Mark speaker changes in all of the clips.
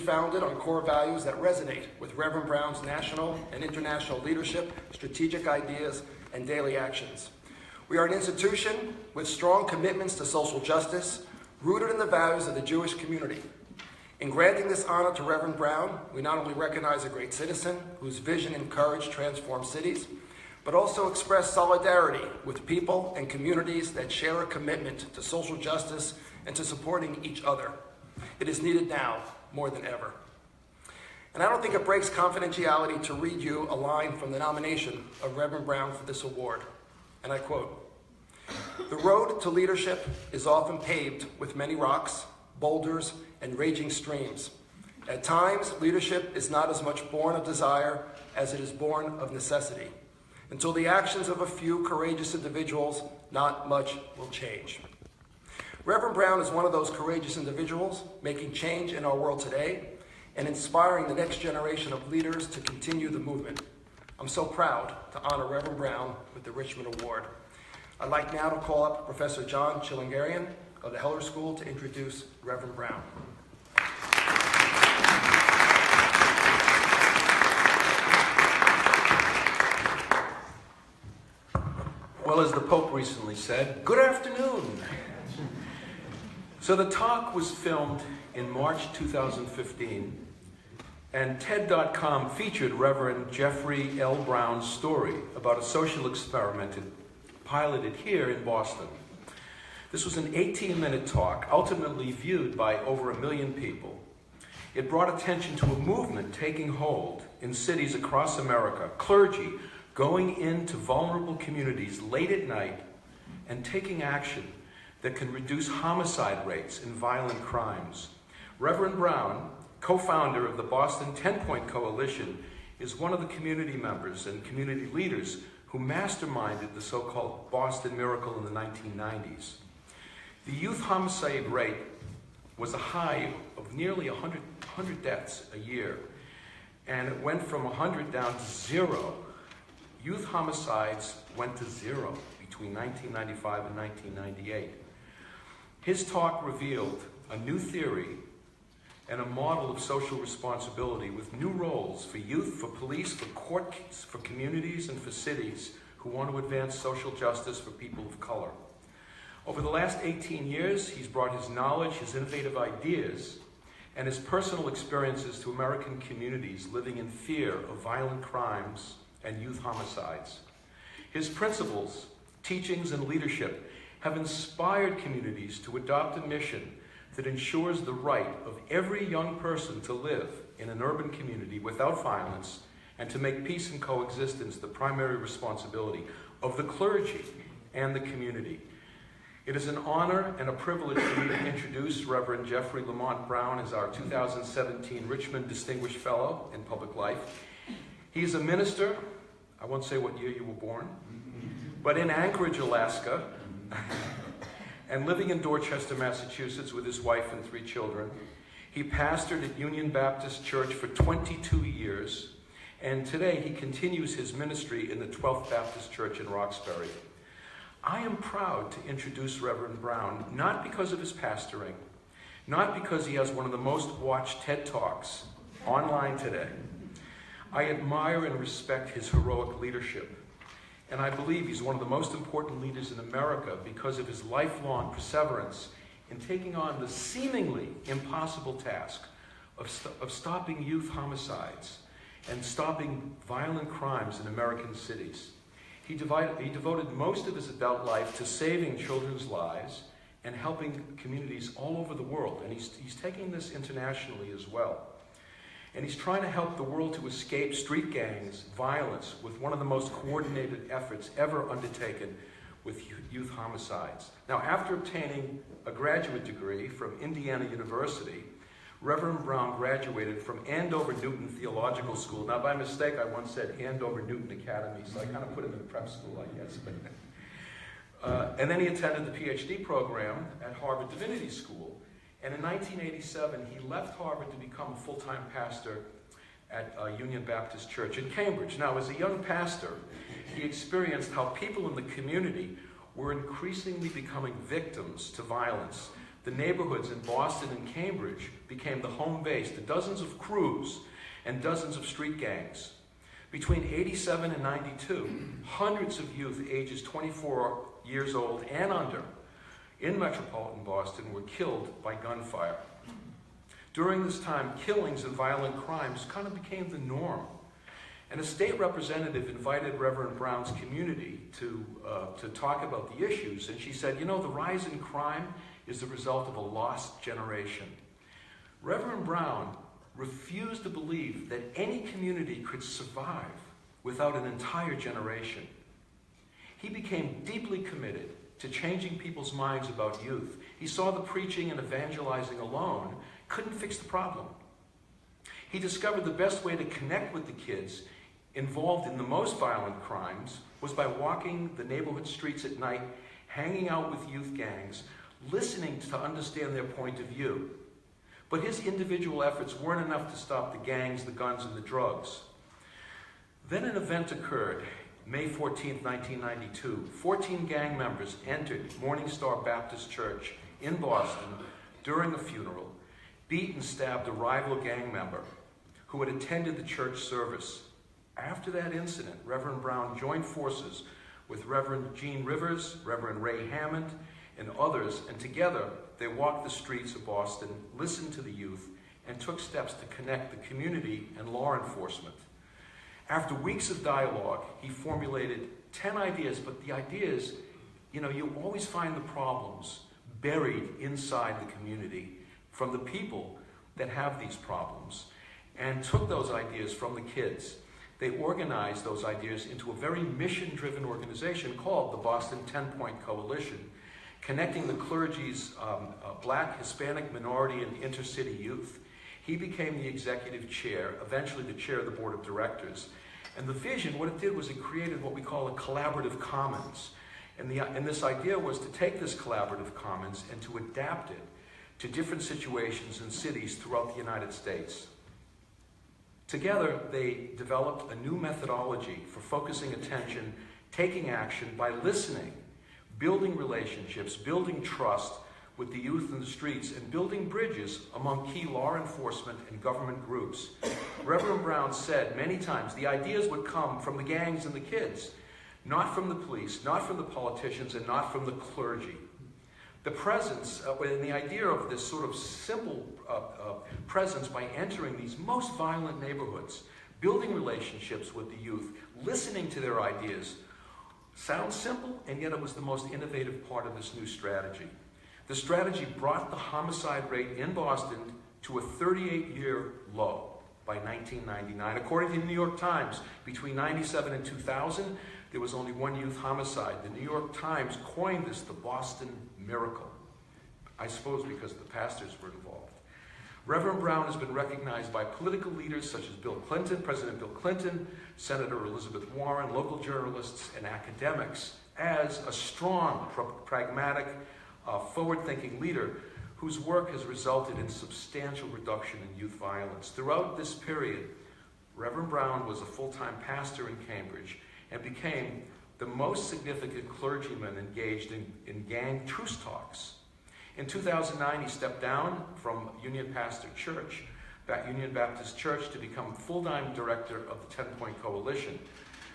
Speaker 1: founded on core values that resonate with Reverend Brown's national and international leadership, strategic ideas, and daily actions. We are an institution with strong commitments to social justice, rooted in the values of the Jewish community. In granting this honor to Reverend Brown, we not only recognize a great citizen whose vision and courage transform cities, but also express solidarity with people and communities that share a commitment to social justice and to supporting each other. It is needed now more than ever. And I don't think it breaks confidentiality to read you a line from the nomination of Reverend Brown for this award. And I quote, "The road to leadership is often paved with many rocks, boulders, and raging streams. At times, leadership is not as much born of desire as it is born of necessity. Until the actions of a few courageous individuals, not much will change." Reverend Brown is one of those courageous individuals making change in our world today and inspiring the next generation of leaders to continue the movement. I'm so proud to honor Reverend Brown with the Richman Award. I'd like now to call up Professor John Chilingerian of the Heller School to introduce Reverend Brown.
Speaker 2: Well, as the Pope recently said, good afternoon. So the talk was filmed in March 2015, and TED.com featured Reverend Jeffrey L. Brown's story about a social experiment piloted here in Boston. This was an 18-minute talk, ultimately viewed by over 1 million people. It brought attention to a movement taking hold in cities across America, clergy going into vulnerable communities late at night and taking action that can reduce homicide rates and violent crimes. Reverend Brown, co-founder of the Boston 10-Point Coalition, is one of the community members and community leaders who masterminded the so-called Boston Miracle in the 1990s. The youth homicide rate was a high of nearly 100 deaths a year, and it went from 100 down to 0. Youth homicides went to 0 between 1995 and 1998. His talk revealed a new theory and a model of social responsibility with new roles for youth, for police, for courts, for communities, and for cities who want to advance social justice for people of color. Over the last 18 years, he's brought his knowledge, his innovative ideas, and his personal experiences to American communities living in fear of violent crimes and youth homicides. His principles, teachings, and leadership have inspired communities to adopt a mission that ensures the right of every young person to live in an urban community without violence and to make peace and coexistence the primary responsibility of the clergy and the community. It is an honor and a privilege for me to introduce Reverend Jeffrey Lamont Brown as our 2017 Richman Distinguished Fellow in Public Life. He's a minister, I won't say what year you were born, but in Anchorage, Alaska, and living in Dorchester, Massachusetts with his wife and 3 children. He pastored at Union Baptist Church for 22 years, and today he continues his ministry in the 12th Baptist Church in Roxbury. I am proud to introduce Reverend Brown, not because of his pastoring, not because he has one of the most watched TED Talks online today. I admire and respect his heroic leadership, and I believe he's one of the most important leaders in America because of his lifelong perseverance in taking on the seemingly impossible task of stopping youth homicides and stopping violent crimes in American cities. He devoted most of his adult life to saving children's lives and helping communities all over the world, and he's taking this internationally as well. And he's trying to help the world to escape street gangs, violence, with one of the most coordinated efforts ever undertaken with youth homicides. Now, after obtaining a graduate degree from Indiana University, Reverend Brown graduated from Andover Newton Theological School. Now, by mistake, I once said Andover Newton Academy, so I kind of put him in prep school, I guess. And then he attended the PhD program at Harvard Divinity School. And in 1987, he left Harvard to become a full-time pastor at Union Baptist Church in Cambridge. Now, as a young pastor, he experienced how people in the community were increasingly becoming victims to violence the neighborhoods in Boston and Cambridge became the home base to dozens of crews and dozens of street gangs. Between 87 and 92, hundreds of youth ages 24 years old and under in metropolitan Boston were killed by gunfire. During this time, killings and violent crimes kind of became the norm. And a state representative invited Reverend Brown's community to talk about the issues, and she said, you know, the rise in crime is the result of a lost generation. Reverend Brown refused to believe that any community could survive without an entire generation. He became deeply committed to changing people's minds about youth. He saw the preaching and evangelizing alone couldn't fix the problem. He discovered the best way to connect with the kids involved in the most violent crimes was by walking the neighborhood streets at night, hanging out with youth gangs, listening to understand their point of view. But his individual efforts weren't enough to stop the gangs, the guns, and the drugs. Then an event occurred, May 14, 1992. 14 gang members entered Morning Star Baptist Church in Boston during a funeral, beat and stabbed a rival gang member who had attended the church service. After that incident, Reverend Brown joined forces with Reverend Gene Rivers, Reverend Ray Hammond, and others, and together they walked the streets of Boston, listened to the youth, and took steps to connect the community and law enforcement. After weeks of dialogue, he formulated 10 ideas, but the ideas, you know, you always find the problems buried inside the community from the people that have these problems, and took those ideas from the kids. They organized those ideas into a very mission-driven organization called the Boston 10-Point Coalition, connecting the clergy's Black, Hispanic, minority, and intercity youth. He became the executive chair, eventually the chair of the board of directors. And the vision, what it did was it created what we call a collaborative commons. And this idea was to take this collaborative commons and to adapt it to different situations and cities throughout the United States. Together, they developed a new methodology for focusing attention, taking action by listening, building relationships, building trust with the youth in the streets, and building bridges among key law enforcement and government groups. Reverend Brown said many times the ideas would come from the gangs and the kids, not from the police, not from the politicians, and not from the clergy. The presence, and the idea of this sort of simple presence by entering these most violent neighborhoods, building relationships with the youth, listening to their ideas, sounds simple, and yet it was the most innovative part of this new strategy. The strategy brought the homicide rate in Boston to a 38-year low by 1999. According to the New York Times, between 97 and 2000, there was only one youth homicide. The New York Times coined this the Boston Miracle. I suppose because the pastors were involved. Reverend Brown has been recognized by political leaders such as Bill Clinton, President Bill Clinton, Senator Elizabeth Warren, local journalists, and academics as a strong, pragmatic, forward-thinking leader whose work has resulted in substantial reduction in youth violence. Throughout this period, Reverend Brown was a full-time pastor in Cambridge and became the most significant clergyman engaged in gang truce talks. In 2009, he stepped down from Union Baptist Church to become full-time director of the 10-Point Coalition.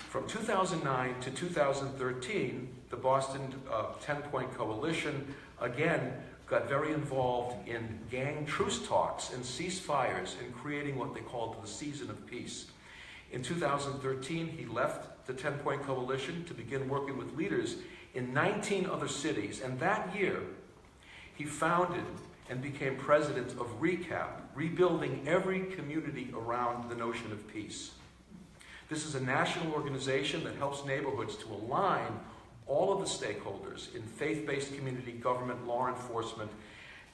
Speaker 2: From 2009 to 2013, the Boston 10-Point Coalition again got very involved in gang truce talks and ceasefires and creating what they called the Season of Peace. In 2013, he left the 10-Point Coalition to begin working with leaders in 19 other cities, and that year, he founded and became president of RECAP, rebuilding every community around the notion of peace. This is a national organization that helps neighborhoods to align all of the stakeholders in faith-based community, government, law enforcement,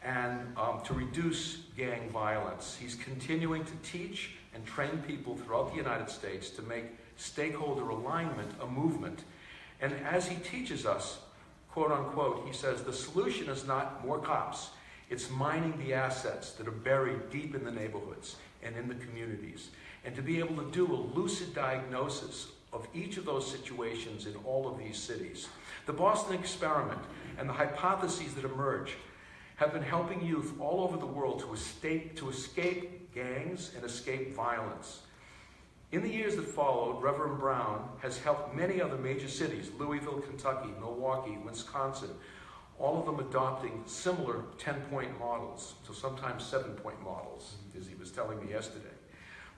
Speaker 2: and to reduce gang violence. He's continuing to teach and train people throughout the United States to make stakeholder alignment a movement. And as he teaches us, quote unquote, he says, the solution is not more cops, it's mining the assets that are buried deep in the neighborhoods and in the communities. And to be able to do a lucid diagnosis of each of those situations in all of these cities. The Boston experiment and the hypotheses that emerge have been helping youth all over the world to escape gangs and escape violence. In the years that followed, Reverend Brown has helped many other major cities, Louisville, Kentucky, Milwaukee, Wisconsin, all of them adopting similar 10-point models, so sometimes 7-point models, as he was telling me yesterday.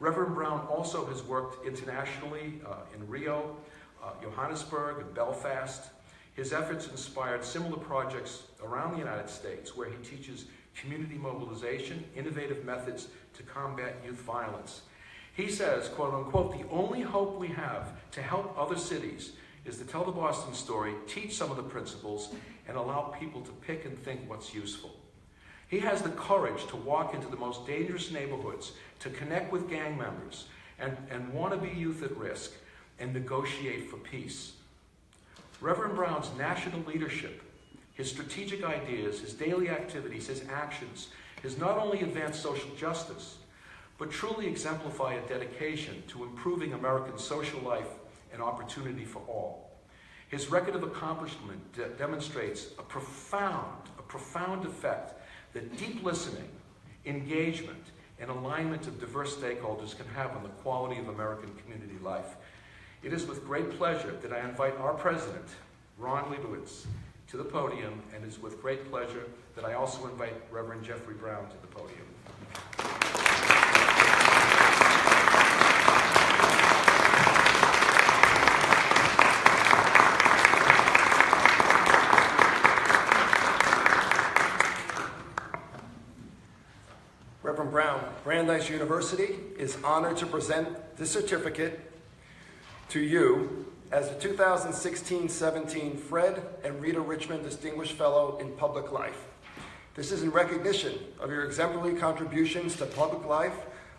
Speaker 2: Reverend Brown also has worked internationally in Rio, Johannesburg, and Belfast. His efforts inspired similar projects around the United States where he teaches community mobilization, innovative methods to combat youth violence. He says, quote unquote, the only hope we have to help other cities is to tell the Boston story, teach some of the principles, and allow people to pick and think what's useful. He has the courage to walk into the most dangerous neighborhoods, to connect with gang members and wannabe youth at risk, and negotiate for peace. Reverend Brown's national leadership, his strategic ideas, his daily activities, his actions, has not only advanced social justice, but truly exemplify a dedication to improving American social life and opportunity for all. His record of accomplishment demonstrates a profound effect that deep listening, engagement, and alignment of diverse stakeholders can have on the quality of American community life. It is with great pleasure that I invite our president, Ron Liebowitz, to the podium, and it is with great pleasure that I also invite Reverend Jeffrey Brown to the podium.
Speaker 1: Reverend Brown, Brandeis University is honored to present this certificate to you as the 2016-17 Fred and Rita Richman Distinguished Fellow in Public Life. This is in recognition of your exemplary contributions to public life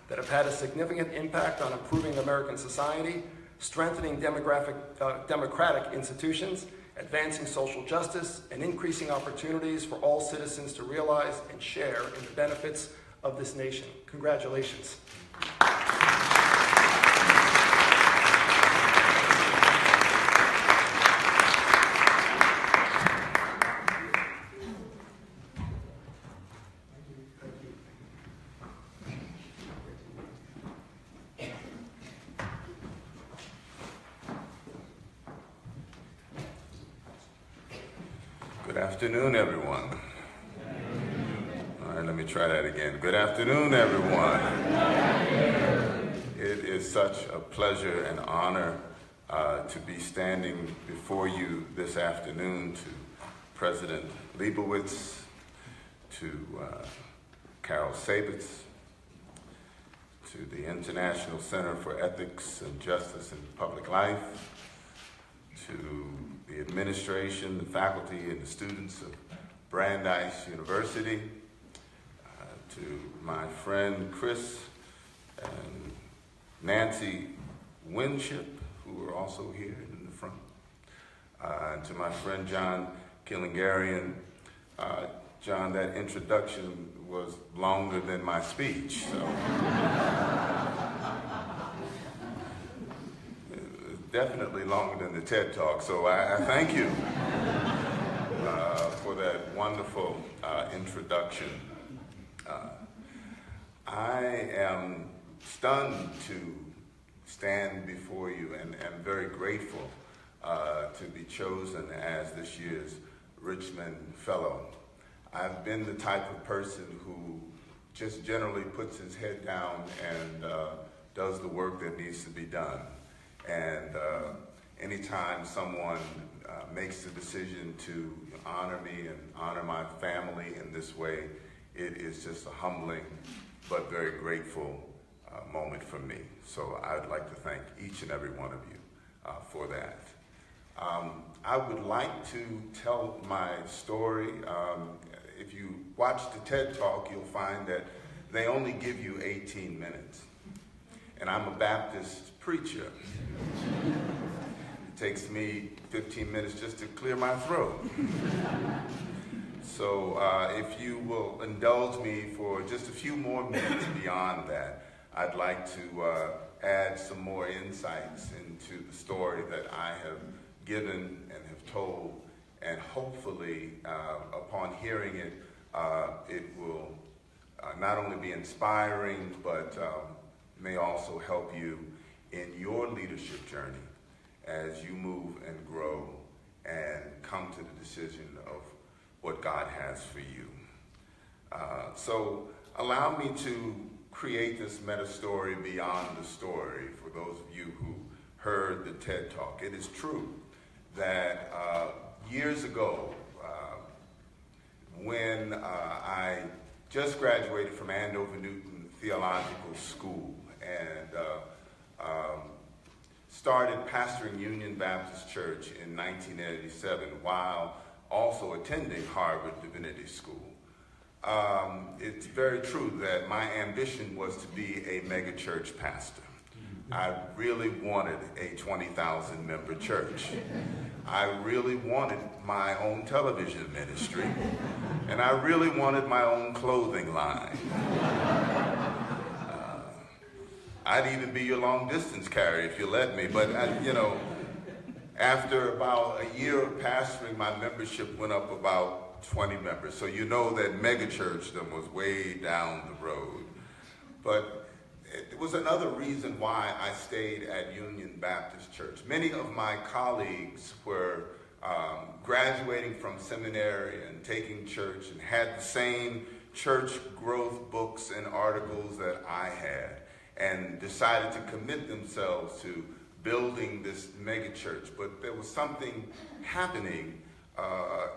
Speaker 1: that have had a significant impact on improving American society, strengthening democratic institutions, advancing social justice, and increasing opportunities for all citizens to realize and share in the benefits of this nation. Congratulations.
Speaker 3: Good afternoon, everyone. All right, let me try that again. Good afternoon, everyone. It is such a pleasure and honor to be standing before you this afternoon, to President Liebowitz, to Carol Sabitz, to the International Center for Ethics and Justice in Public Life, to the administration, the faculty, and the students of Brandeis University, to my friend Chris and Nancy Winship, who are also here in the front, and to my friend John Chilingerian. John, that introduction was longer than my speech, so. Definitely longer than the TED Talk, so I thank you for that wonderful introduction. I am stunned to stand before you and am very grateful to be chosen as this year's Richman Fellow. I've been the type of person who just generally puts his head down and does the work that needs to be done. And anytime someone makes the decision to honor me and honor my family in this way, it is just a humbling but very grateful moment for me. So I'd like to thank each and every one of you for that. I would like to tell my story. If you watch the TED Talk, you'll find that they only give you 18 minutes. And I'm a Baptist preacher. It takes me 15 minutes just to clear my throat. So if you will indulge me for just a few more minutes beyond that, I'd like to add some more insights into the story that I have given and have told, and hopefully upon hearing it, It will not only be inspiring, but may also help you in your leadership journey as you move and grow and come to the decision of what God has for you. So allow me to create this meta story beyond the story for those of you who heard the TED Talk. It is true that years ago, when I just graduated from Andover Newton Theological School and started pastoring Union Baptist Church in 1987 while also attending Harvard Divinity School. It's very true that my ambition was to be a megachurch pastor. I really wanted a 20,000 member church. I really wanted my own television ministry, and I really wanted my own clothing line. I'd even be your long distance carrier if you let me, but after about a year of pastoring, my membership went up about 20 members. So you know that megachurchdom was way down the road. But it was another reason why I stayed at Union Baptist Church. Many of my colleagues were graduating from seminary and taking church and had the same church growth books and articles that I had, and decided to commit themselves to building this megachurch. But there was something happening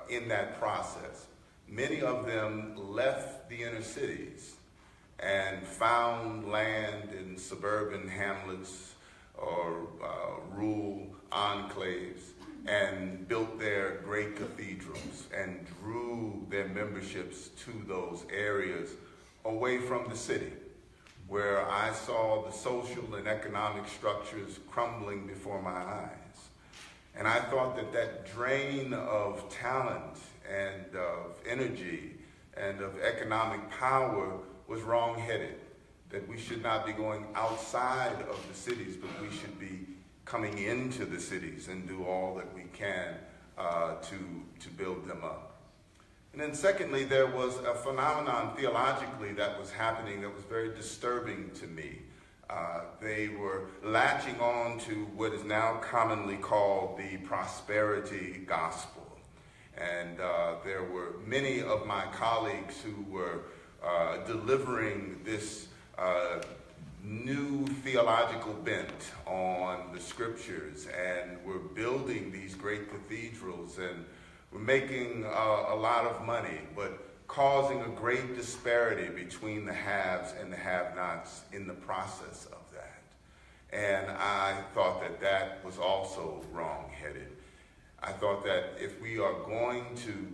Speaker 3: in that process. Many of them left the inner cities and found land in suburban hamlets or rural enclaves and built their great cathedrals and drew their memberships to those areas away from the city, where I saw the social and economic structures crumbling before my eyes. And I thought that that drain of talent and of energy and of economic power was wrong-headed, that we should not be going outside of the cities, but we should be coming into the cities and do all that we can to build them up. And then secondly, there was a phenomenon theologically that was happening that was very disturbing to me. They were latching on to what is now commonly called the prosperity gospel. And there were many of my colleagues who were delivering this new theological bent on the scriptures, and were building these great cathedrals, and were making a lot of money, but causing a great disparity between the haves and the have-nots in the process of that. And I thought that that was also wrong-headed. I thought that if we are going to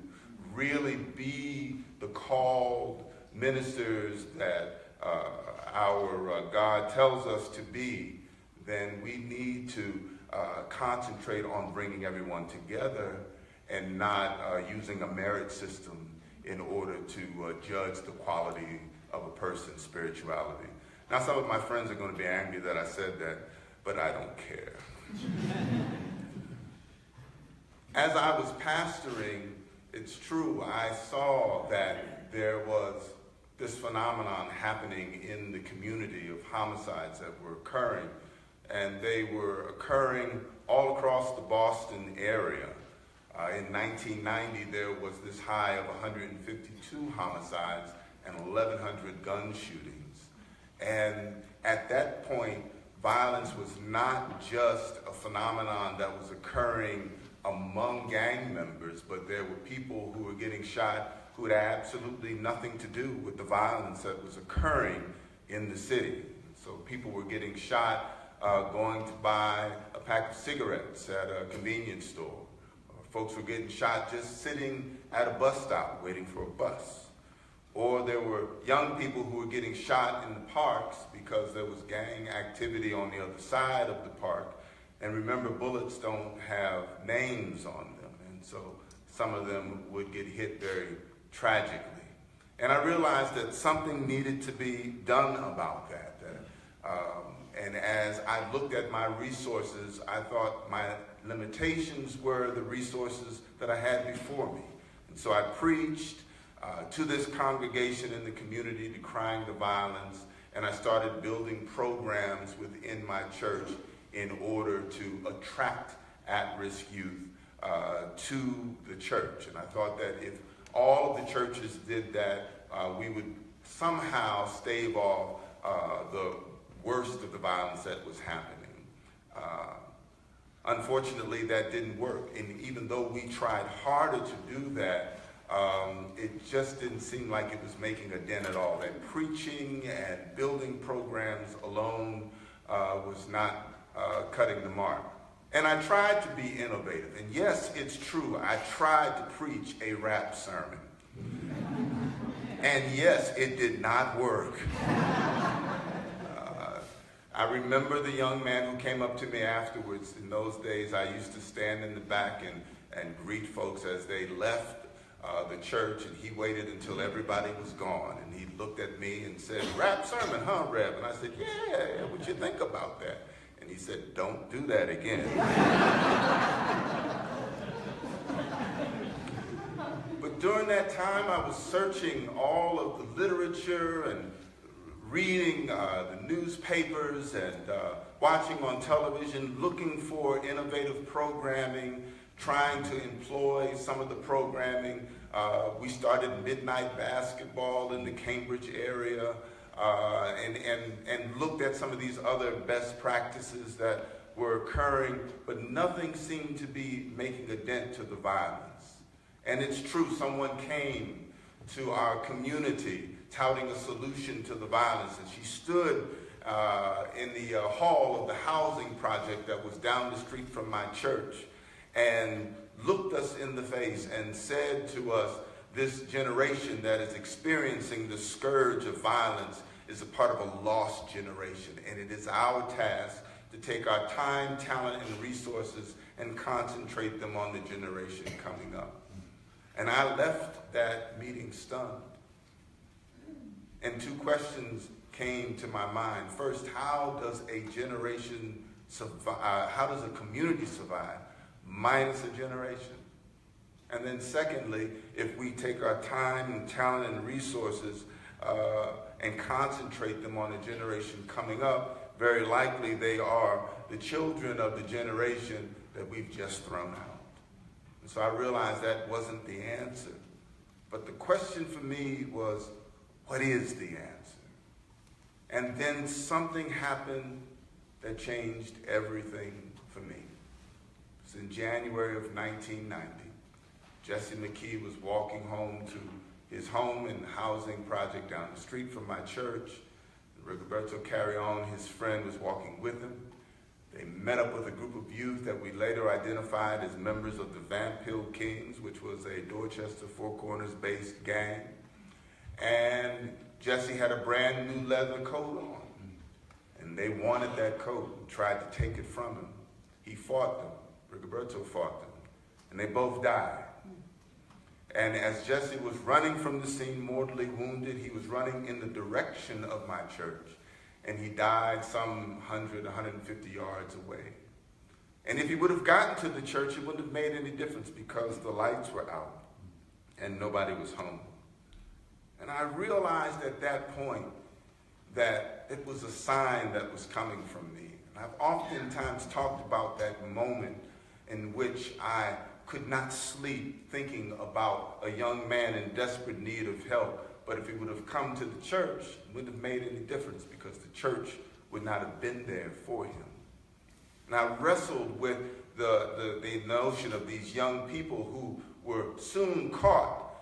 Speaker 3: really be the called ministers that our God tells us to be, then we need to concentrate on bringing everyone together and not using a merit system in order to judge the quality of a person's spirituality. Now, some of my friends are going to be angry that I said that, but I don't care. As I was pastoring, it's true, I saw that there was this phenomenon happening in the community of homicides that were occurring, and they were occurring all across the Boston area. In 1990, there was this high of 152 homicides and 1,100 gun shootings. And at that point, violence was not just a phenomenon that was occurring among gang members, but there were people who were getting shot who had absolutely nothing to do with the violence that was occurring in the city. So people were getting shot going to buy a pack of cigarettes at a convenience store. Folks were getting shot just sitting at a bus stop waiting for a bus. Or there were young people who were getting shot in the parks because there was gang activity on the other side of the park. And remember, bullets don't have names on them, and so some of them would get hit very tragically. And I realized that something needed to be done about that. And as I looked at my resources, I thought my limitations were the resources that I had before me. And so I preached, to this congregation in the community decrying the violence, and I started building programs within my church in order to attract at-risk youth to the church. And I thought that if all of the churches did that, we would somehow stave off the worst of the violence that was happening. Unfortunately, that didn't work. And even though we tried harder to do that, it just didn't seem like it was making a dent at all. That preaching and building programs alone was not cutting the mark. And I tried to be innovative. And yes, it's true, I tried to preach a rap sermon. And yes, it did not work. I remember the young man who came up to me afterwards. In those days, I used to stand in the back and greet folks as they left the church, and he waited until everybody was gone. And he looked at me and said, "Rap sermon, huh, Rev?" And I said, "Yeah, what you think about that?" And he said, "Don't do that again." But during that time, I was searching all of the literature and reading the newspapers and watching on television, looking for innovative programming, trying to employ some of the programming. We started midnight basketball in the Cambridge area and looked at some of these other best practices that were occurring, but nothing seemed to be making a dent to the violence. And it's true, someone came to our community touting a solution to the violence, and she stood in the hall of the housing project that was down the street from my church and looked us in the face and said to us, "This generation that is experiencing the scourge of violence is a part of a lost generation, and it is our task to take our time, talent, and resources and concentrate them on the generation coming up." And I left that meeting stunned. And two questions came to my mind. First, how does a generation survive? How does a community survive minus a generation? And then secondly, if we take our time and talent and resources and concentrate them on a generation coming up, very likely they are the children of the generation that we've just thrown out. And so I realized that wasn't the answer. But the question for me was, what is the answer? And then something happened that changed everything for me. It was in January of 1990. Jesse McKee was walking home to his home in the housing project down the street from my church. Rigoberto Carrion, his friend, was walking with him. They met up with a group of youth that we later identified as members of the Vamp Hill Kings, which was a Dorchester, Four Corners-based gang. And Jesse had a brand new leather coat on. And they wanted that coat and tried to take it from him. He fought them. Rigoberto fought them. And they both died. And as Jesse was running from the scene, mortally wounded, he was running in the direction of my church. And he died some 100, 150 yards away. And if he would have gotten to the church, it wouldn't have made any difference because the lights were out and nobody was home. And I realized at that point that it was a sign that was coming from me. And I've oftentimes talked about that moment in which I could not sleep thinking about a young man in desperate need of help. But if he would have come to the church, it wouldn't have made any difference because the church would not have been there for him. And I wrestled with the notion of these young people who were soon caught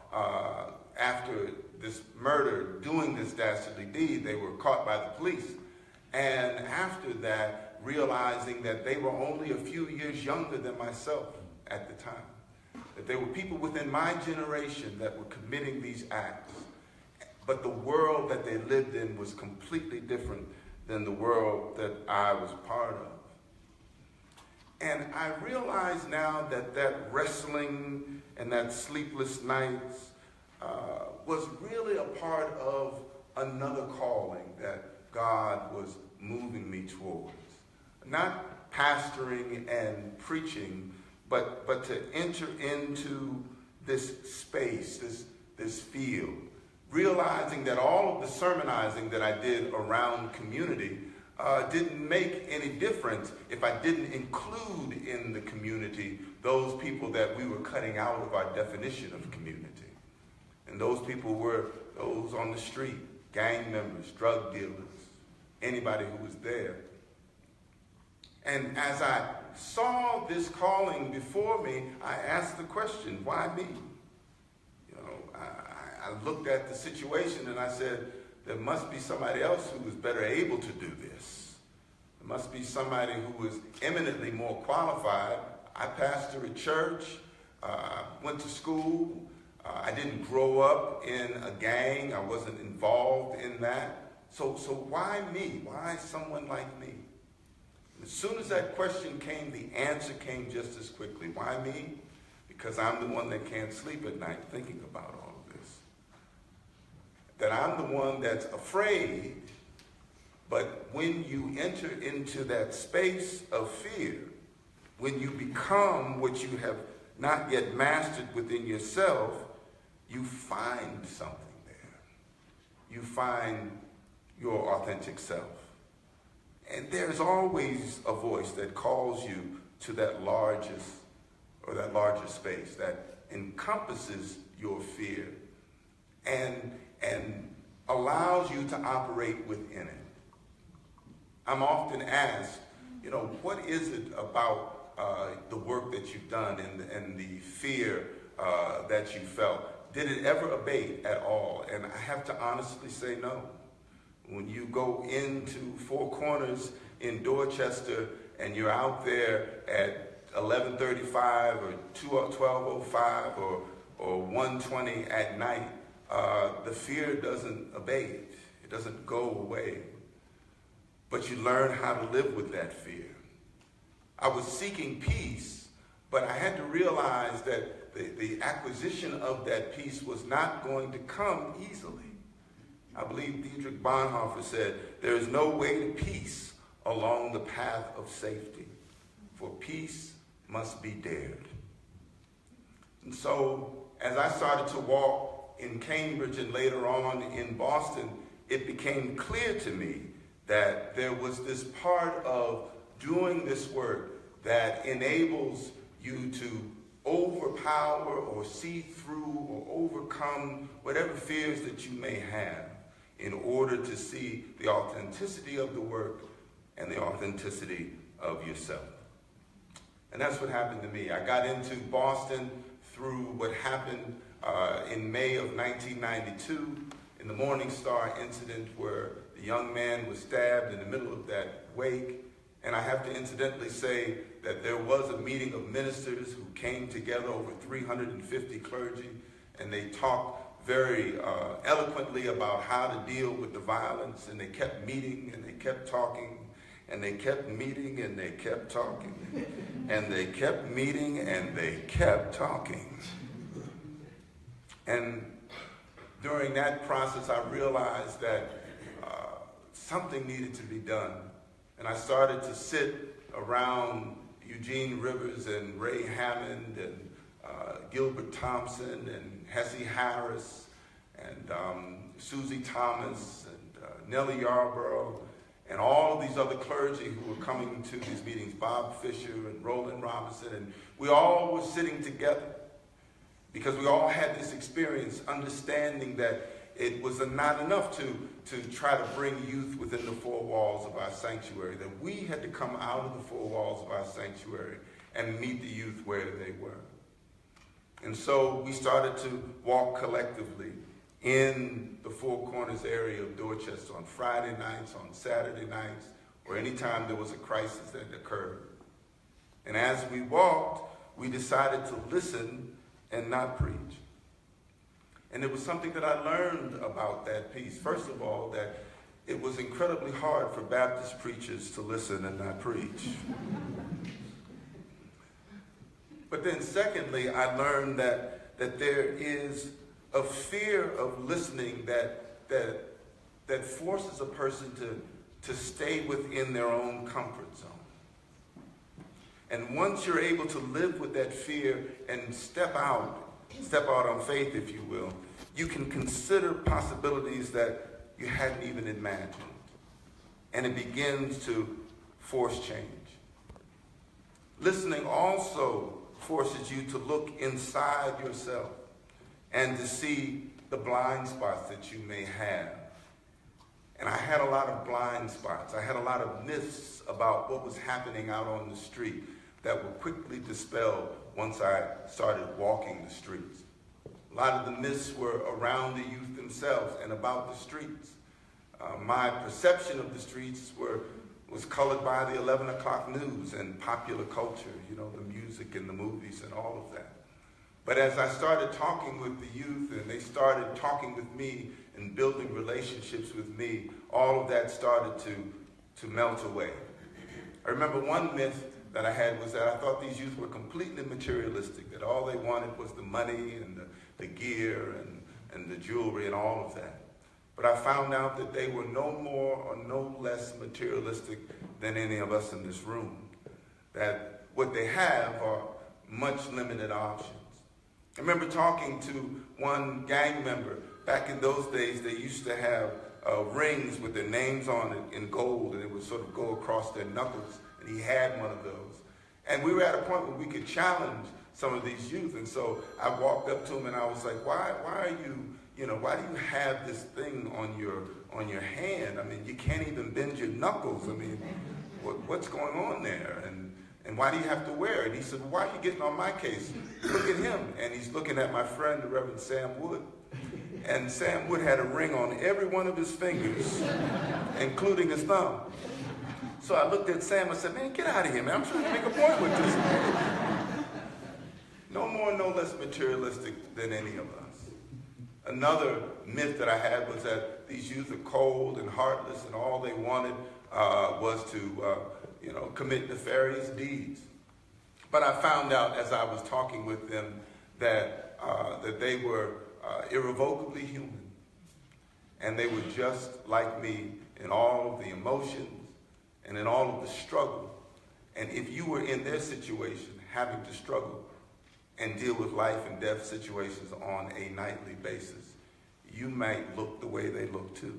Speaker 3: after this murder, doing this dastardly deed. They were caught by the police. And after that, realizing that they were only a few years younger than myself at the time. That there were people within my generation that were committing these acts. But the world that they lived in was completely different than the world that I was part of. And I realize now that that wrestling and that sleepless nights was really a part of another calling that God was moving me towards. Not pastoring and preaching, but to enter into this space, this field, realizing that all of the sermonizing that I did around community didn't make any difference if I didn't include in the community those people that we were cutting out of our definition of community. And those people were those on the street, gang members, drug dealers, anybody who was there. And as I saw this calling before me, I asked the question, why me? You know, I looked at the situation and I said, there must be somebody else who was better able to do this. There must be somebody who was eminently more qualified. I pastor a church, went to school. I didn't grow up in a gang. I wasn't involved in that. So why me? Why someone like me? As soon as that question came, the answer came just as quickly. Why me? Because I'm the one that can't sleep at night thinking about all of this. That I'm the one that's afraid, but when you enter into that space of fear, when you become what you have not yet mastered within yourself, you find something there. You find your authentic self. And there's always a voice that calls you to that largest or that larger space that encompasses your fear and allows you to operate within it. I'm often asked, you know, what is it about the work that you've done and the fear that you felt? Did it ever abate at all? And I have to honestly say no. When you go into Four Corners in Dorchester and you're out there at 11:35 or 12:05 or 1:20 at night, the fear doesn't abate. It doesn't go away. But you learn how to live with that fear. I was seeking peace, but I had to realize that the acquisition of that peace was not going to come easily. I believe Dietrich Bonhoeffer said, there is no way to peace along the path of safety, for peace must be dared. And so, as I started to walk in Cambridge and later on in Boston, it became clear to me that there was this part of doing this work that enables you to overpower or see through or overcome whatever fears that you may have in order to see the authenticity of the work and the authenticity of yourself. And that's what happened to me. I got into Boston through what happened in May of 1992 in the Morning Star incident where the young man was stabbed in the middle of that wake. And I have to incidentally say that there was a meeting of ministers who came together, over 350 clergy, and they talked very eloquently about how to deal with the violence, and they kept meeting and they kept talking and they kept meeting and they kept talking and they kept meeting and they kept talking. And during that process, I realized that something needed to be done. And I started to sit around Eugene Rivers and Ray Hammond and Gilbert Thompson and Hesse Harris and Susie Thomas and Nellie Yarborough and all of these other clergy who were coming to these meetings, Bob Fisher and Roland Robinson, and we all were sitting together because we all had this experience understanding that it was not enough to try to bring youth within the four walls of our sanctuary, that we had to come out of the four walls of our sanctuary and meet the youth where they were. And so we started to walk collectively in the Four Corners area of Dorchester on Friday nights, on Saturday nights, or any time there was a crisis that occurred. And as we walked, we decided to listen and not preach. And it was something that I learned about that piece. First of all, that it was incredibly hard for Baptist preachers to listen and not preach. But then secondly, I learned that there is a fear of listening that forces a person to stay within their own comfort zone. And once you're able to live with that fear and step out step out on faith, if you will, you can consider possibilities that you hadn't even imagined. And it begins to force change. Listening also forces you to look inside yourself and to see the blind spots that you may have. And I had a lot of blind spots. I had a lot of myths about what was happening out on the street that were quickly dispelled once I started walking the streets. A lot of the myths were around the youth themselves and about the streets. My perception of the streets was colored by the 11 o'clock news and popular culture, you know, the music and the movies and all of that. But as I started talking with the youth and they started talking with me and building relationships with me, all of that started to melt away. I remember one myth that I had was that I thought these youth were completely materialistic, that all they wanted was the money and the gear and the jewelry and all of that. But I found out that they were no more or no less materialistic than any of us in this room. That what they have are much limited options. I remember talking to one gang member. Back in those days, they used to have rings with their names on it in gold, and it would sort of go across their knuckles, and he had one of those. And we were at a point where we could challenge some of these youth, and so I walked up to him and I was like, why are you, why do you have this thing on your hand? I mean, you can't even bend your knuckles. I mean, what's going on there? And why do you have to wear it? He said, well, why are you getting on my case? Look at him. And he's looking at my friend, the Reverend Sam Wood. And Sam Wood had a ring on every one of his fingers, including his thumb. So I looked at Sam and said, man, get out of here, man. I'm trying to make a point with this man. No more, no less materialistic than any of us. Another myth that I had was that these youth are cold and heartless and all they wanted was to commit nefarious deeds. But I found out as I was talking with them that they were irrevocably human. And they were just like me in all of the emotions and in all of the struggle. And if you were in their situation, having to struggle and deal with life and death situations on a nightly basis, you might look the way they look too.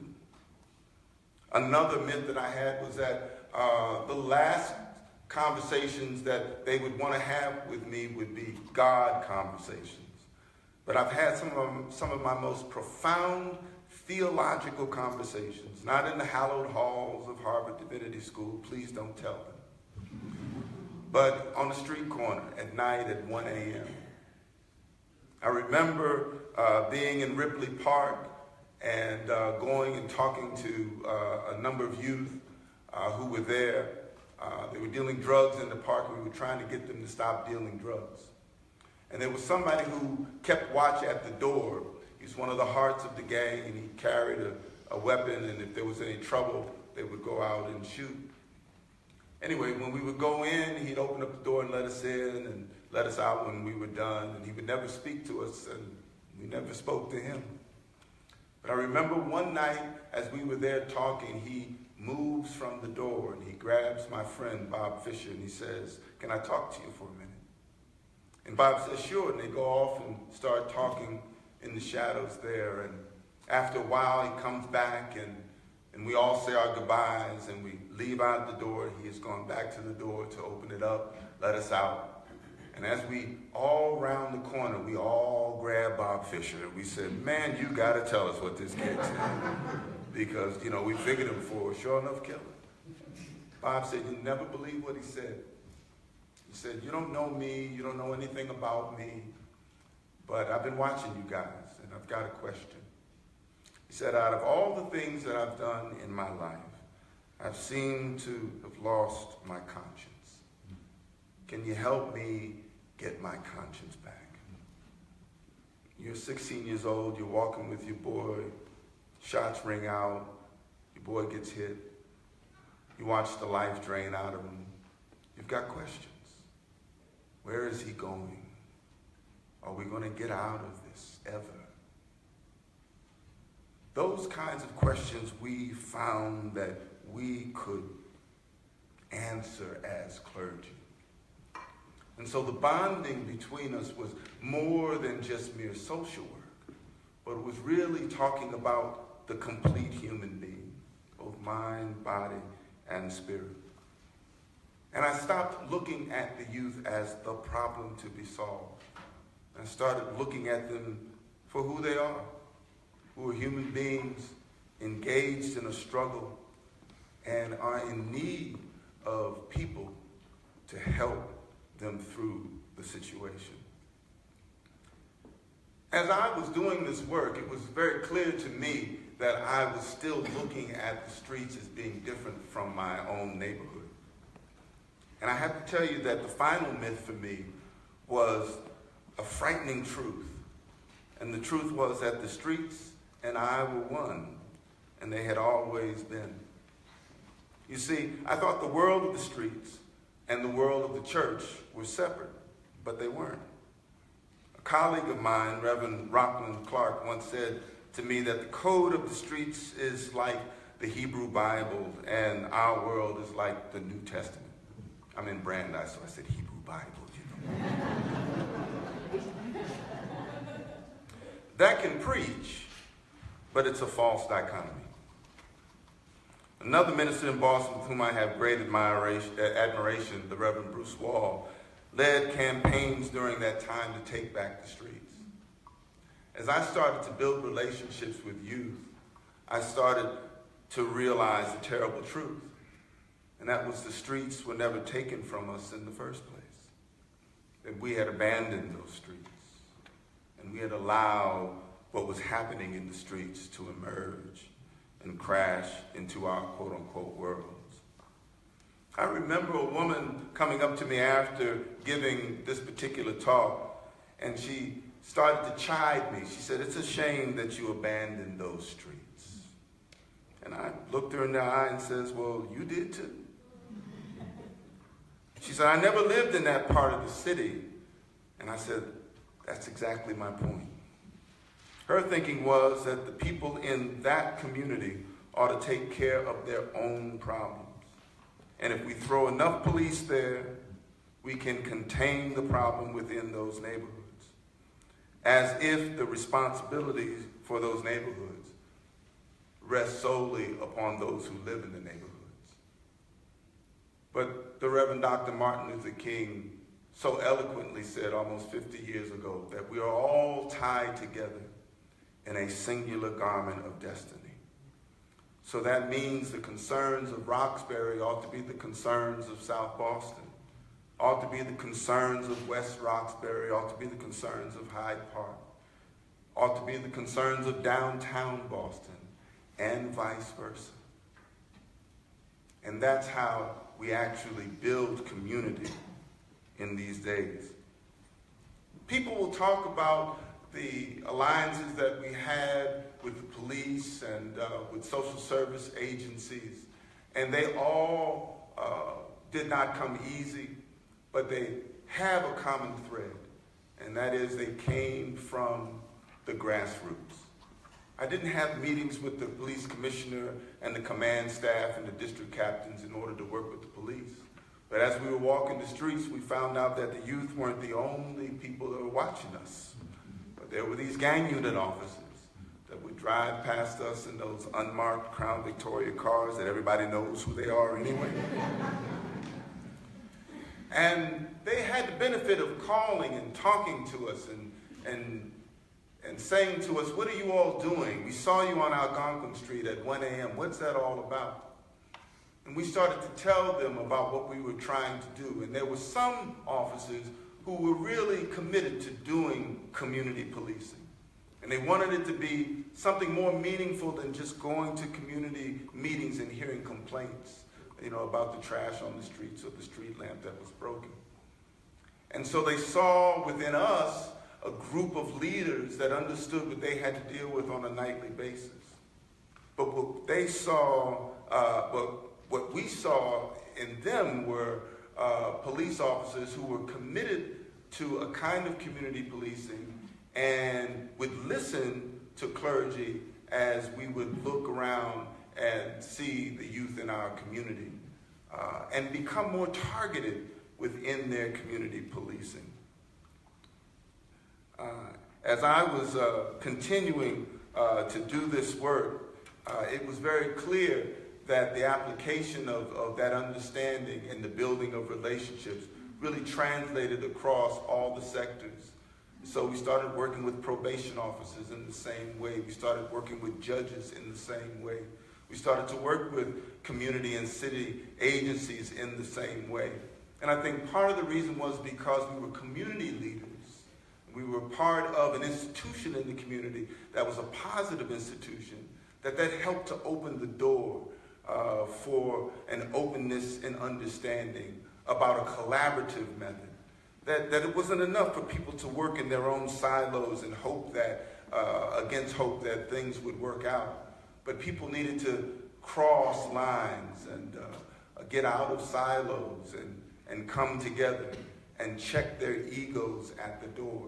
Speaker 3: Another myth that I had was that the last conversations that they would want to have with me would be God conversations. But I've had some of my most profound theological conversations, not in the hallowed halls of Harvard Divinity School, please don't tell them, but on the street corner at night at 1 a.m. I remember being in Ripley Park and going and talking to a number of youth who were there. They were dealing drugs in the park, and we were trying to get them to stop dealing drugs. And there was somebody who kept watch at the door. He was one of the hearts of the gang, and he carried a weapon, and if there was any trouble, they would go out and shoot. Anyway, when we would go in, he'd open up the door and let us in and let us out when we were done, and he would never speak to us, and we never spoke to him. But I remember one night as we were there talking, he moves from the door, and he grabs my friend, Bob Fisher, and he says, can I talk to you for a minute? And Bob says, sure, and they go off and start talking in the shadows there, and after a while he comes back, and we all say our goodbyes, and we leave out the door. He has gone back to the door to open it up, let us out. And as we all round the corner, we all grab Bob Fisher, and we said, man, you got to tell us what this kid said. Because, we figured him for a sure enough killer. Bob said, you never believe what he said. He said, you don't know me, you don't know anything about me, but I've been watching you guys, and I've got a question. He said, out of all the things that I've done in my life, I've seemed to have lost my conscience. Can you help me get my conscience back? You're 16 years old, you're walking with your boy, shots ring out, your boy gets hit, you watch the life drain out of him, you've got questions. Where is he going? Are we going to get out of this ever? Those kinds of questions we found that we could answer as clergy. And so the bonding between us was more than just mere social work, but it was really talking about the complete human being, both mind, body, and spirit. And I stopped looking at the youth as the problem to be solved. I started looking at them for who they are, who are human beings engaged in a struggle and are in need of people to help them through the situation. As I was doing this work, it was very clear to me that I was still looking at the streets as being different from my own neighborhood. And I have to tell you that the final myth for me was a frightening truth. And the truth was that the streets and I were one, and they had always been. You see, I thought the world of the streets and the world of the church were separate, but they weren't. A colleague of mine, Reverend Rockland Clark, once said to me that the code of the streets is like the Hebrew Bible and our world is like the New Testament. I'm in Brandeis, so I said Hebrew Bible, you know. That can preach, but it's a false dichotomy. Another minister in Boston with whom I have great admiration, the Reverend Bruce Wall, led campaigns during that time to take back the streets. As I started to build relationships with youth, I started to realize the terrible truth. And that was the streets were never taken from us in the first place. That we had abandoned those streets. And we had allowed what was happening in the streets to emerge and crash into our quote-unquote worlds. I remember a woman coming up to me after giving this particular talk, and she started to chide me. She said, "It's a shame that you abandoned those streets." And I looked her in the eye and says, "Well, you did too." She said, "I never lived in that part of the city." And I said, "That's exactly my point." Her thinking was that the people in that community ought to take care of their own problems. And if we throw enough police there, we can contain the problem within those neighborhoods, as if the responsibilities for those neighborhoods rest solely upon those who live in the neighborhoods. But the Reverend Dr. Martin Luther King so eloquently said almost 50 years ago that we are all tied together in a singular garment of destiny. So that means the concerns of Roxbury ought to be the concerns of South Boston, ought to be the concerns of West Roxbury, ought to be the concerns of Hyde Park, ought to be the concerns of downtown Boston, and vice versa. And that's how we actually build community in these days. People will talk about the alliances that we had with the police and with social service agencies, and they all did not come easy, but they have a common thread, and that is they came from the grassroots. I didn't have meetings with the police commissioner and the command staff and the district captains in order to work with the police. But as we were walking the streets, we found out that the youth weren't the only people that were watching us. But there were these gang unit officers that would drive past us in those unmarked Crown Victoria cars that everybody knows who they are anyway. And they had the benefit of calling and talking to us and saying to us, "What are you all doing? We saw you on Algonquin Street at 1 a.m. What's that all about?" And we started to tell them about what we were trying to do. And there were some officers who were really committed to doing community policing. And they wanted it to be something more meaningful than just going to community meetings and hearing complaints, about the trash on the streets or the street lamp that was broken. And so they saw within us a group of leaders that understood what they had to deal with on a nightly basis. But what they saw, what we saw in them were police officers who were committed to a kind of community policing and would listen to clergy as we would look around and see the youth in our community and become more targeted within their community policing. As I was continuing to do this work, it was very clear that the application of that understanding and the building of relationships really translated across all the sectors. So we started working with probation officers in the same way. We started working with judges in the same way. We started to work with community and city agencies in the same way. And I think part of the reason was because we were community leaders. We were part of an institution in the community that was a positive institution, that helped to open the door for an openness and understanding about a collaborative method. That it wasn't enough for people to work in their own silos and hope that, against hope that things would work out. But people needed to cross lines and get out of silos and come together and check their egos at the door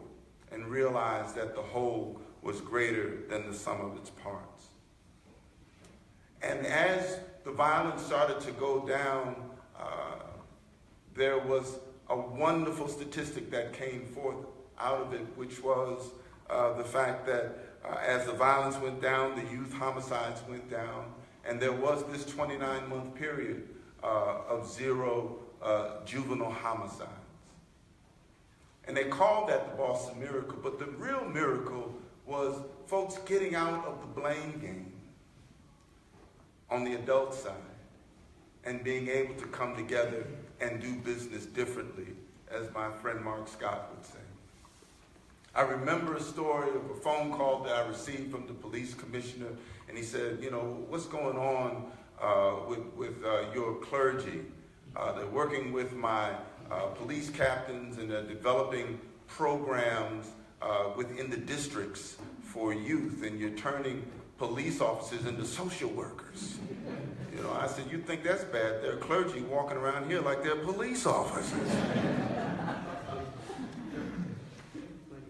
Speaker 3: and realize that the whole was greater than the sum of its parts. And as the violence started to go down, there was a wonderful statistic that came forth out of it, which was the fact that as the violence went down, the youth homicides went down, and there was this 29-month period of 0 juvenile homicides. And they called that the Boston Miracle, but the real miracle was folks getting out of the blame game on the adult side and being able to come together and do business differently, as my friend Mark Scott would say. I remember a story of a phone call that I received from the police commissioner, and he said, you know, what's going on with your clergy? They're working with my police captains, and they're developing programs within the districts for youth, and you're turning police officers into social workers. You know, I said, you think that's bad? There are clergy walking around here like they're police officers.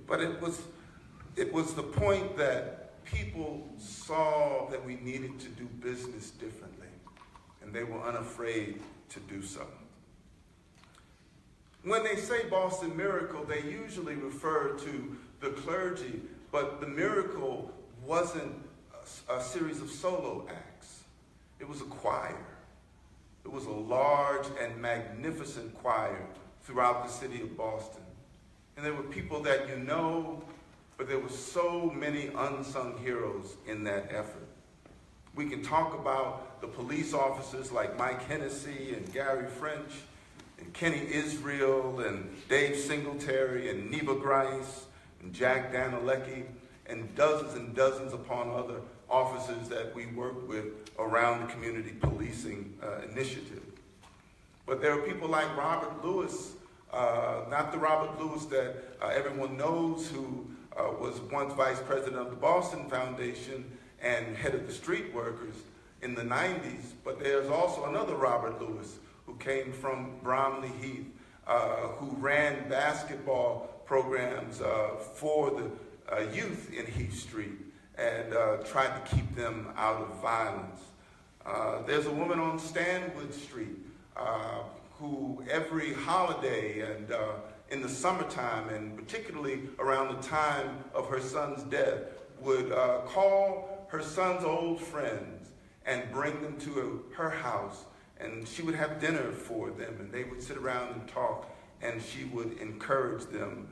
Speaker 3: But it was the point that people saw that we needed to do business differently, and they were unafraid to do so. When they say Boston Miracle, they usually refer to the clergy, but the miracle wasn't a series of solo acts. It was a choir. It was a large and magnificent choir throughout the city of Boston. And there were people that you know, but there were so many unsung heroes in that effort. We can talk about the police officers like Mike Hennessy and Gary French and Kenny Israel and Dave Singletary and Neva Grice and Jack Danilecki and dozens upon other officers that we work with around the community policing initiative. But there are people like Robert Lewis, not the Robert Lewis that everyone knows, who was once vice president of the Boston Foundation and head of the street workers in the 90s, but there's also another Robert Lewis who came from Bromley Heath, who ran basketball programs for the youth in Heath Street and tried to keep them out of violence. There's a woman on Stanwood Street who every holiday and in the summertime, and particularly around the time of her son's death, would call her son's old friends and bring them to her house, and she would have dinner for them, and they would sit around and talk, and she would encourage them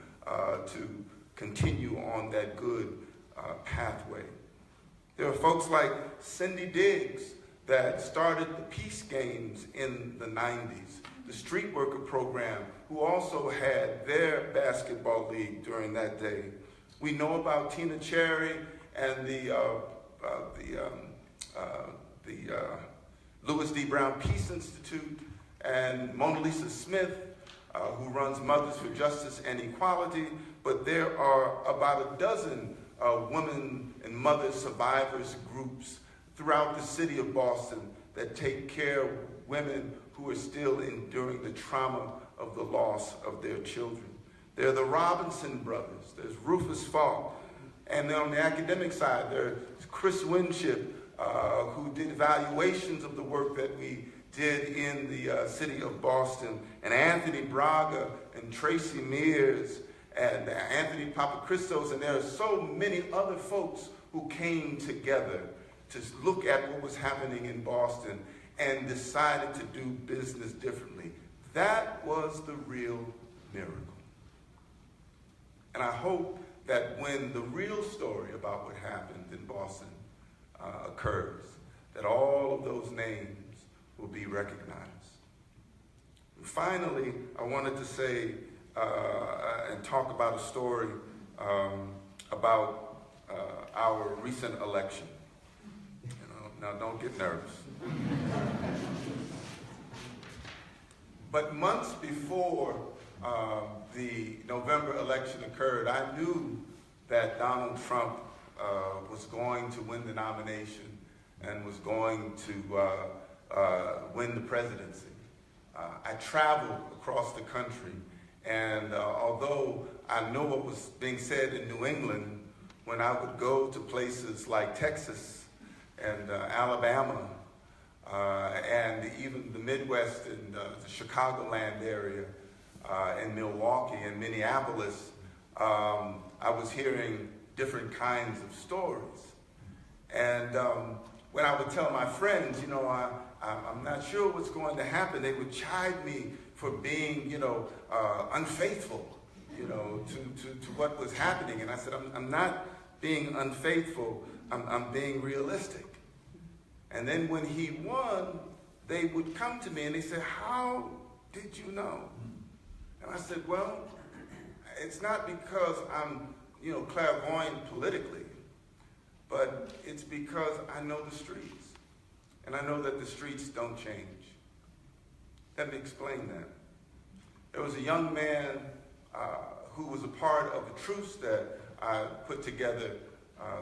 Speaker 3: to continue on that good pathway. There are folks like Cindy Diggs that started the Peace Games in the 90s, the street worker program, who also had their basketball league during that day. We know about Tina Cherry and the Louis D. Brown Peace Institute, and Mona Lisa Smith, who runs Mothers for Justice and Equality, but there are about a dozen women and mother survivors groups throughout the city of Boston that take care of women who are still enduring the trauma of the loss of their children. There are the Robinson brothers, there's Rufus Falk, and then on the academic side, there's Chris Winship, who did evaluations of the work that we did in the city of Boston, and Anthony Braga and Tracy Mears and Anthony Papachristos, and there are so many other folks who came together to look at what was happening in Boston and decided to do business differently. That was the real miracle. And I hope that when the real story about what happened in Boston occurs, that all of those names will be recognized. And finally, I wanted to say and talk about a story about our recent election. Now don't get nervous. But months before the November election occurred, I knew that Donald Trump was going to win the nomination and was going to win the presidency. I traveled across the country, and although I know what was being said in New England, when I would go to places like Texas and Alabama, and even the Midwest and the Chicagoland area, in Milwaukee and Minneapolis, I was hearing different kinds of stories. And when I would tell my friends, I'm not sure what's going to happen, they would chide me for being, unfaithful, to what was happening. And I said, I'm not being unfaithful, I'm being realistic. And then when he won, they would come to me and they said, how did you know? And I said, well, it's not because I'm, clairvoyant politically, but it's because I know the streets. And I know that the streets don't change. Let me explain that. There was a young man who was a part of a truce that I put together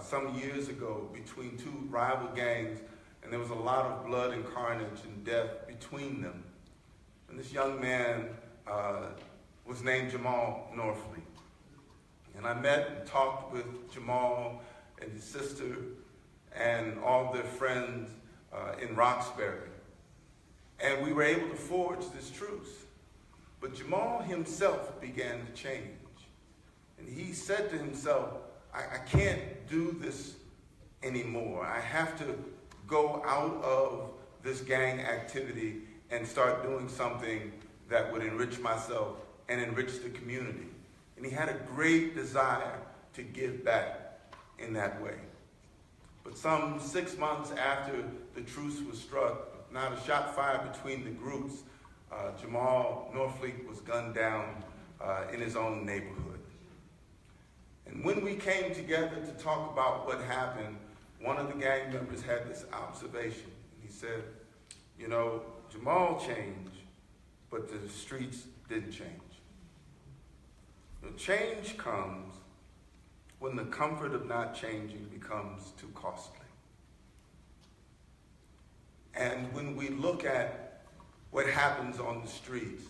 Speaker 3: some years ago between two rival gangs, and there was a lot of blood and carnage and death between them. And this young man was named Jamal Norfleet. And I met and talked with Jamal and his sister and all their friends in Roxbury. And we were able to forge this truce. But Jamal himself began to change. And he said to himself, I can't do this anymore. I have to go out of this gang activity and start doing something that would enrich myself and enrich the community. And he had a great desire to give back in that way. But some 6 months after the truce was struck, not a shot fired between the groups, Jamal Norfleet was gunned down in his own neighborhood. And when we came together to talk about what happened, one of the gang members had this observation. He said, Jamal changed, but the streets didn't change. The change comes when the comfort of not changing becomes too costly. And when we look at what happens on the streets,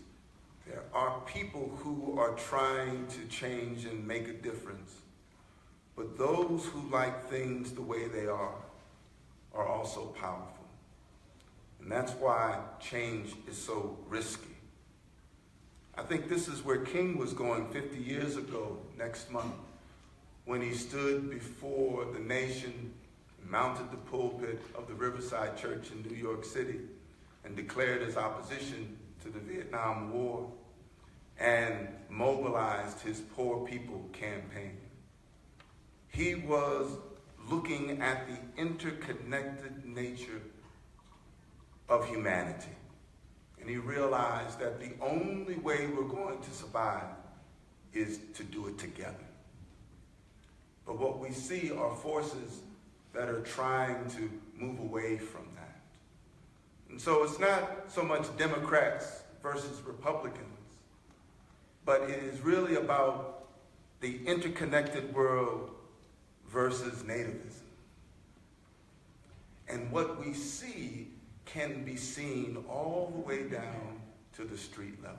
Speaker 3: there are people who are trying to change and make a difference. But those who like things the way they are also powerful. And that's why change is so risky. I think this is where King was going 50 years ago next month, when he stood before the nation, mounted the pulpit of the Riverside Church in New York City, and declared his opposition to the Vietnam War and mobilized his Poor People campaign. He was looking at the interconnected nature of humanity. And he realized that the only way we're going to survive is to do it together. But what we see are forces that are trying to move away from that. And so it's not so much Democrats versus Republicans, but it is really about the interconnected world versus nativism. And what we see can be seen all the way down to the street level.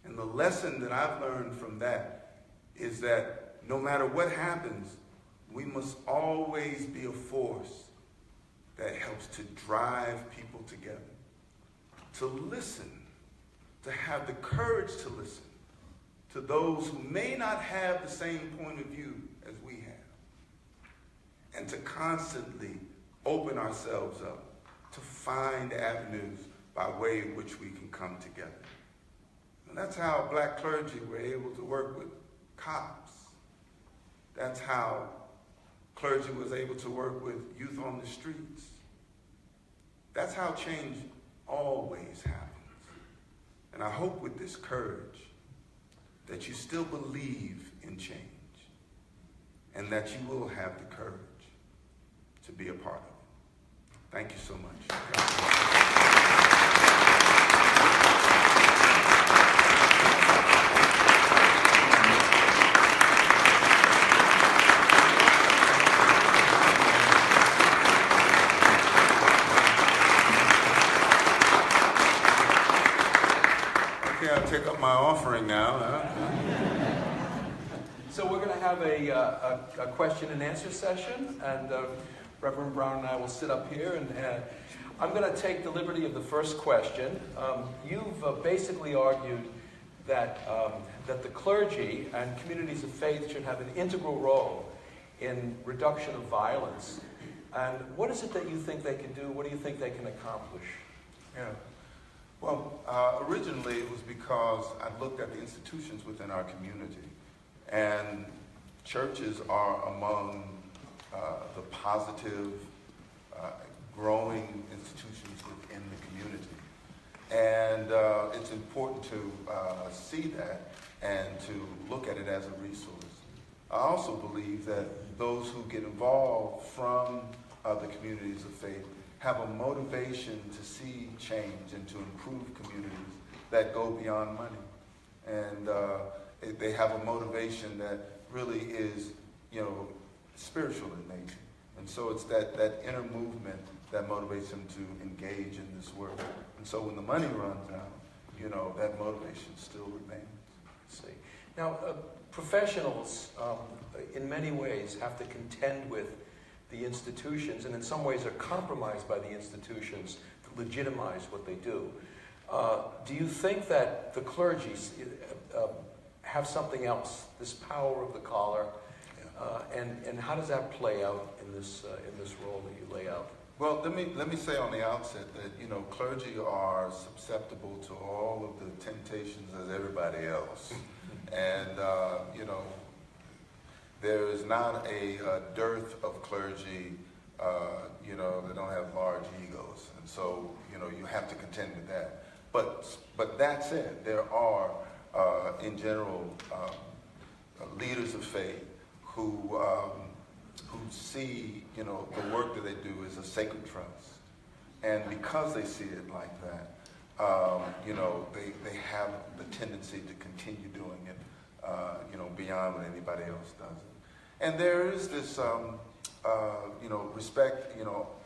Speaker 3: And the lesson that I've learned from that is that no matter what happens, we must always be a force that helps to drive people together, to listen, to have the courage to listen to those who may not have the same point of view as we have, and to constantly open ourselves up to find avenues by way in which we can come together. And that's how black clergy were able to work with cops. That's how clergy was able to work with youth on the streets. That's how change always happens. And I hope with this courage that you still believe in change and that you will have the courage to be a part of it. Thank you so much. Okay, I'll take up my offering now.
Speaker 2: So we're going to have a question and answer session, and Reverend Brown and I will sit up here, and I'm going to take the liberty of the first question. You've basically argued that the clergy and communities of faith should have an integral role in reduction of violence. And what is it that you think they can do? What do you think they can accomplish?
Speaker 3: Yeah. Well, originally it was because I looked at the institutions within our community, and churches are among the positive, growing institutions within the community. And it's important to see that and to look at it as a resource. I also believe that those who get involved from the communities of faith have a motivation to see change and to improve communities that go beyond money. And they have a motivation that really is, spiritual in nature. And so it's that inner movement that motivates them to engage in this work. And so when the money runs out, that motivation still remains.
Speaker 2: See. Now, professionals, in many ways, have to contend with the institutions, and in some ways are compromised by the institutions to legitimize what they do. Do you think that the clergy have something else, this power of the collar, and how does that play out in this role that you lay out?
Speaker 3: Well, let me say on the outset that clergy are susceptible to all of the temptations as everybody else, and there is not a dearth of clergy, that don't have large egos, and so you have to contend with that. But that said, there are in general leaders of faith who see the work that they do as a sacred trust, and because they see it like that, they have the tendency to continue doing it, beyond what anybody else does. And there is this, respect,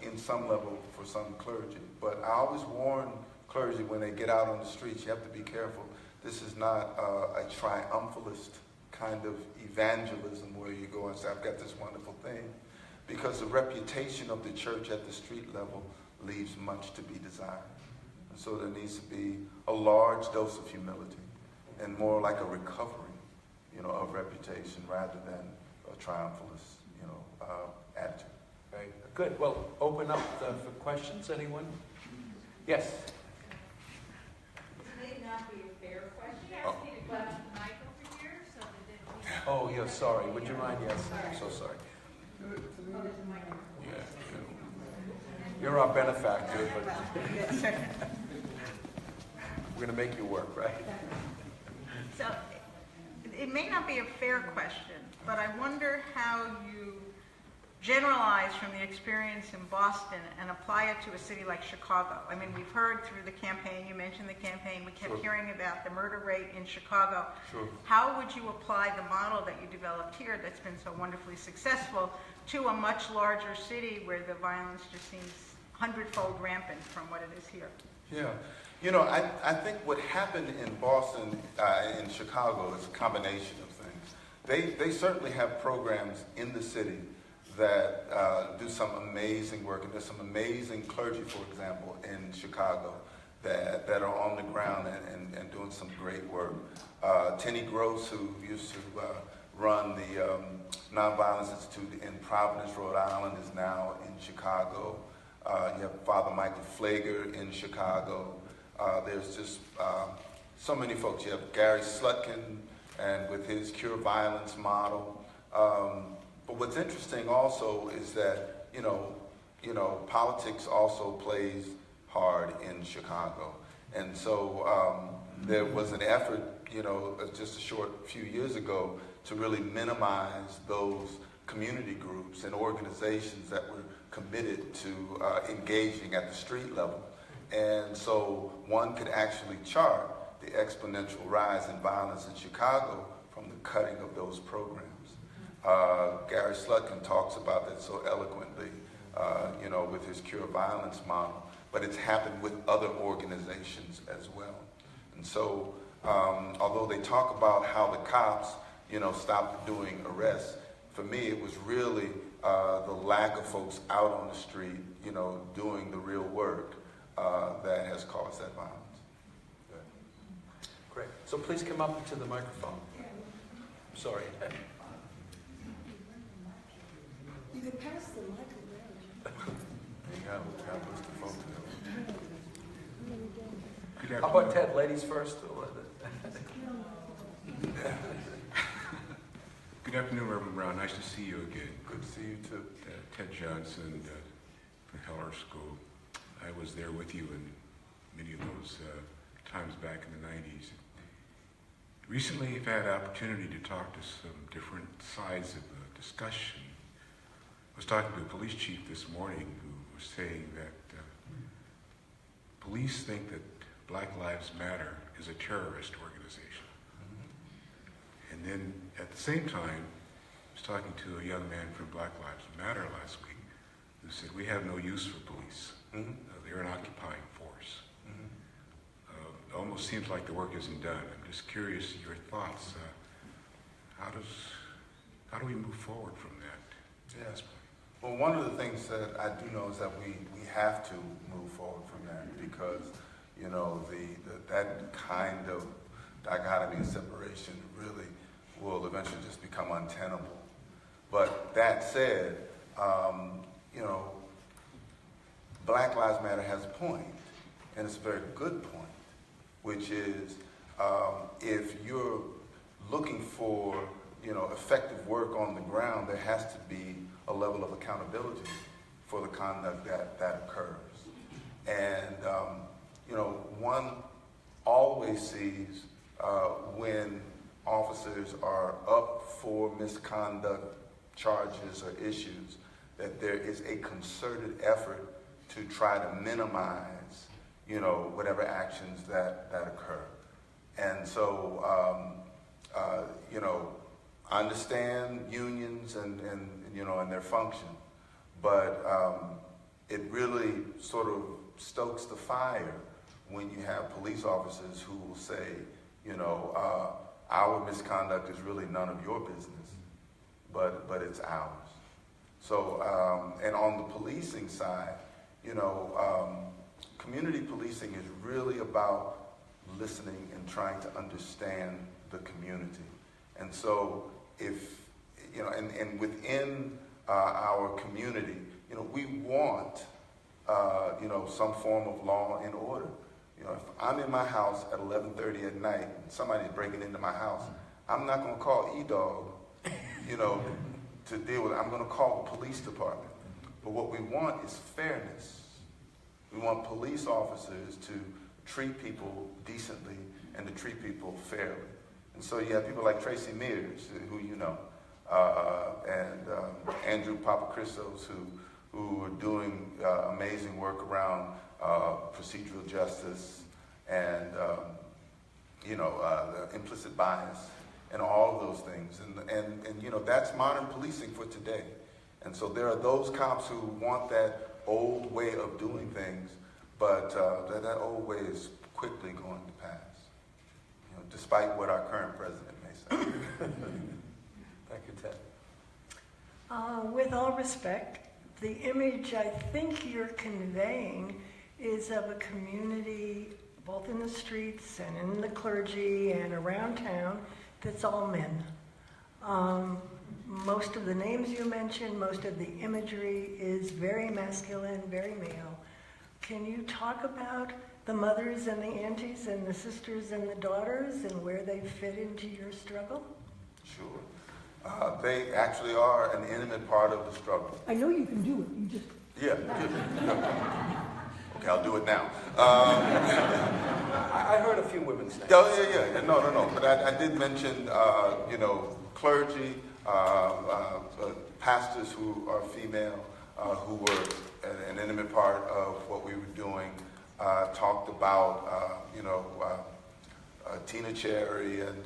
Speaker 3: in some level for some clergy. But I always warn clergy when they get out on the streets, you have to be careful. This is not a triumphalist kind of evangelism where you go and say, I've got this wonderful thing. Because the reputation of the church at the street level leaves much to be desired. And so there needs to be a large dose of humility and more like a recovery, of reputation rather than a triumphalist, attitude.
Speaker 2: Very good. Well, open up for questions. Anyone? Yes.
Speaker 4: This may not be a fair question. You asked me to grab the mic over here so that
Speaker 2: Oh, yeah, sorry. Would you mind? Yes. I'm so sorry.
Speaker 4: there's a mic.
Speaker 2: Yeah. You're our benefactor, but we're going to make you work, right?
Speaker 5: So, it may not be a fair question, but I wonder how you generalize from the experience in Boston and apply it to a city like Chicago. I mean, we've heard through the campaign, you mentioned the campaign, we kept hearing about the murder rate in Chicago.
Speaker 3: Sure.
Speaker 5: How would you apply the model that you developed here that's been so wonderfully successful to a much larger city where the violence just seems 100-fold rampant from what it is here?
Speaker 3: Yeah. I think what happened in Boston, in Chicago, is a combination of things. They certainly have programs in the city that do some amazing work, and there's some amazing clergy, for example, in Chicago that are on the ground and doing some great work. Tenny Gross, who used to run the Nonviolence Institute in Providence, Rhode Island, is now in Chicago. You have Father Michael Flager in Chicago. There's just so many folks. You have Gary Slutkin and with his Cure Violence model. But what's interesting also is that, you know, politics also plays hard in Chicago. And so there was an effort, you know, just a short few years ago to really minimize those community groups and organizations that were committed to engaging at the street level. And so one could actually chart the exponential rise in violence in Chicago from the cutting of those programs. Gary Slutkin talks about that so eloquently, you know, with his Cure Violence model, but it's happened with other organizations as well. And so, although they talk about how the cops, you know, stopped doing arrests, for me it was really the lack of folks out on the street, you know, doing the real work that has caused that violence.
Speaker 2: Great. So please come up to the microphone. Sorry.
Speaker 6: You can pass the mic around.
Speaker 2: How about Ted? Ladies first.
Speaker 7: Good afternoon, Reverend Brown. Nice to see you again.
Speaker 3: Good to see you too.
Speaker 7: Ted Johnson from Heller School. I was there with you in many of those times back in the 90s. Recently, I've had an opportunity to talk to some different sides of the discussion. I was talking to a police chief this morning who was saying that police think that Black Lives Matter is a terrorist organization. And then at the same time, I was talking to a young man from Black Lives Matter last week who said, we have no use for police. They're an occupying force. It almost seems like the work isn't done. I'm just curious your thoughts. How do we move forward from that?
Speaker 3: Yes. Well, one of the things that I do know is that we have to move forward from that because, you know, that kind of dichotomy and separation really will eventually just become untenable. But that said, you know, Black Lives Matter has a point, and it's a very good point, which is if you're looking for, you know, effective work on the ground, there has to be a level of accountability for the conduct that occurs. And, you know, one always sees when officers are up for misconduct charges or issues that there is a concerted effort to try to minimize, you know, whatever actions that occur. And so, you know, I understand unions and you know, and their function, but it really sort of stokes the fire when you have police officers who will say, you know, our misconduct is really none of your business, but it's ours. So, and on the policing side, you know, community policing is really about listening and trying to understand the community. And so if, you know, and within our community, you know, we want, you know, some form of law and order. You know, if I'm in my house at 11:30 at night and somebody's breaking into my house, I'm not going to call E-Dog, you know, to deal with it. I'm going to call the police department. But what we want is fairness. We want police officers to treat people decently and to treat people fairly. And so you have people like Tracy Mears, who you know, and Andrew Papachristos, who are doing amazing work around procedural justice and, you know, the implicit bias and all of those things. And you know, that's modern policing for today. And so there are those cops who want that old way of doing things, but that old way is quickly going to pass, you know, despite what our current president may say.
Speaker 2: Thank you, Ted.
Speaker 6: With all respect, the image I think you're conveying is of a community, both in the streets and in the clergy and around town, that's all men. Most of the names you mentioned, most of the imagery is very masculine, very male. Can you talk about the mothers and the aunties and the sisters and the daughters and where they fit into your struggle?
Speaker 3: Sure. They actually are an intimate part of the struggle.
Speaker 6: I know you can do it, you just...
Speaker 3: Yeah. Okay, I'll do it now.
Speaker 1: I heard a few women's names.
Speaker 3: Yeah. No. But I did mention, clergy, pastors who are female, who were an intimate part of what we were doing. Talked about, Tina Cherry and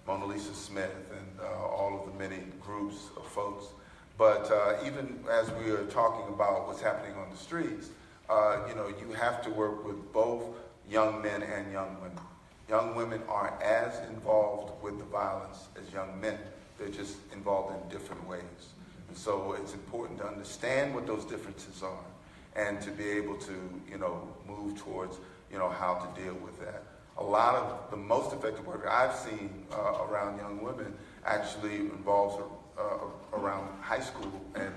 Speaker 3: Mona Lisa Smith and all of the many groups of folks. But even as we are talking about what's happening on the streets, you have to work with both young men and young women. Young women are as involved with the violence as young men. They're just involved in different ways. And so it's important to understand what those differences are and to be able to, move towards, how to deal with that. A lot of the most effective work I've seen around young women actually involves around high school and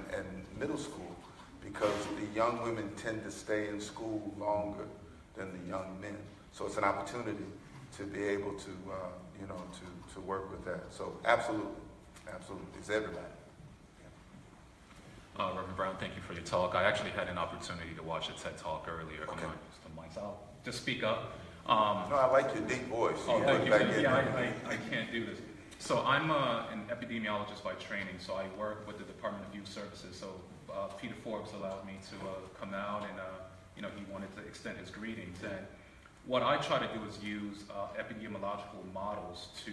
Speaker 3: middle school, because the young women tend to stay in school longer than the young men. So it's an opportunity to be able to, to work with that. So absolutely, it's everybody.
Speaker 8: Reverend Brown, thank you for your talk. I actually had an opportunity to watch a TED Talk earlier.
Speaker 3: Okay.
Speaker 8: So I'll just speak up.
Speaker 3: No, I like your deep voice.
Speaker 8: Oh, thank you. Yeah, I can't do this. So I'm an epidemiologist by training, so I work with the Department of Youth Services. So Peter Forbes allowed me to come out, and he wanted to extend his greetings. And what I try to do is use epidemiological models to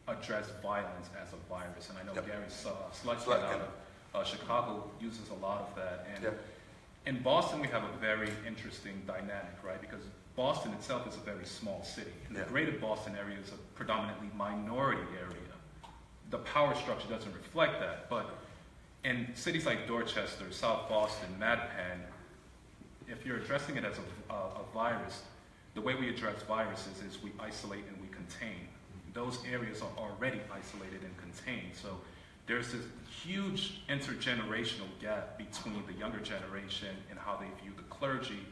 Speaker 8: address violence as a virus. And I know Gary Slutkin out of Chicago uses a lot of that. And in Boston, we have a very interesting dynamic, right? Because Boston itself is a very small city. And the greater Boston area is a predominantly minority area. The power structure doesn't reflect that. But in cities like Dorchester, South Boston, Mattapan, if you're addressing it as a virus, the way we address viruses is we isolate and we contain. Those areas are already isolated and contained. So there's this huge intergenerational gap between the younger generation and how they view the clergy,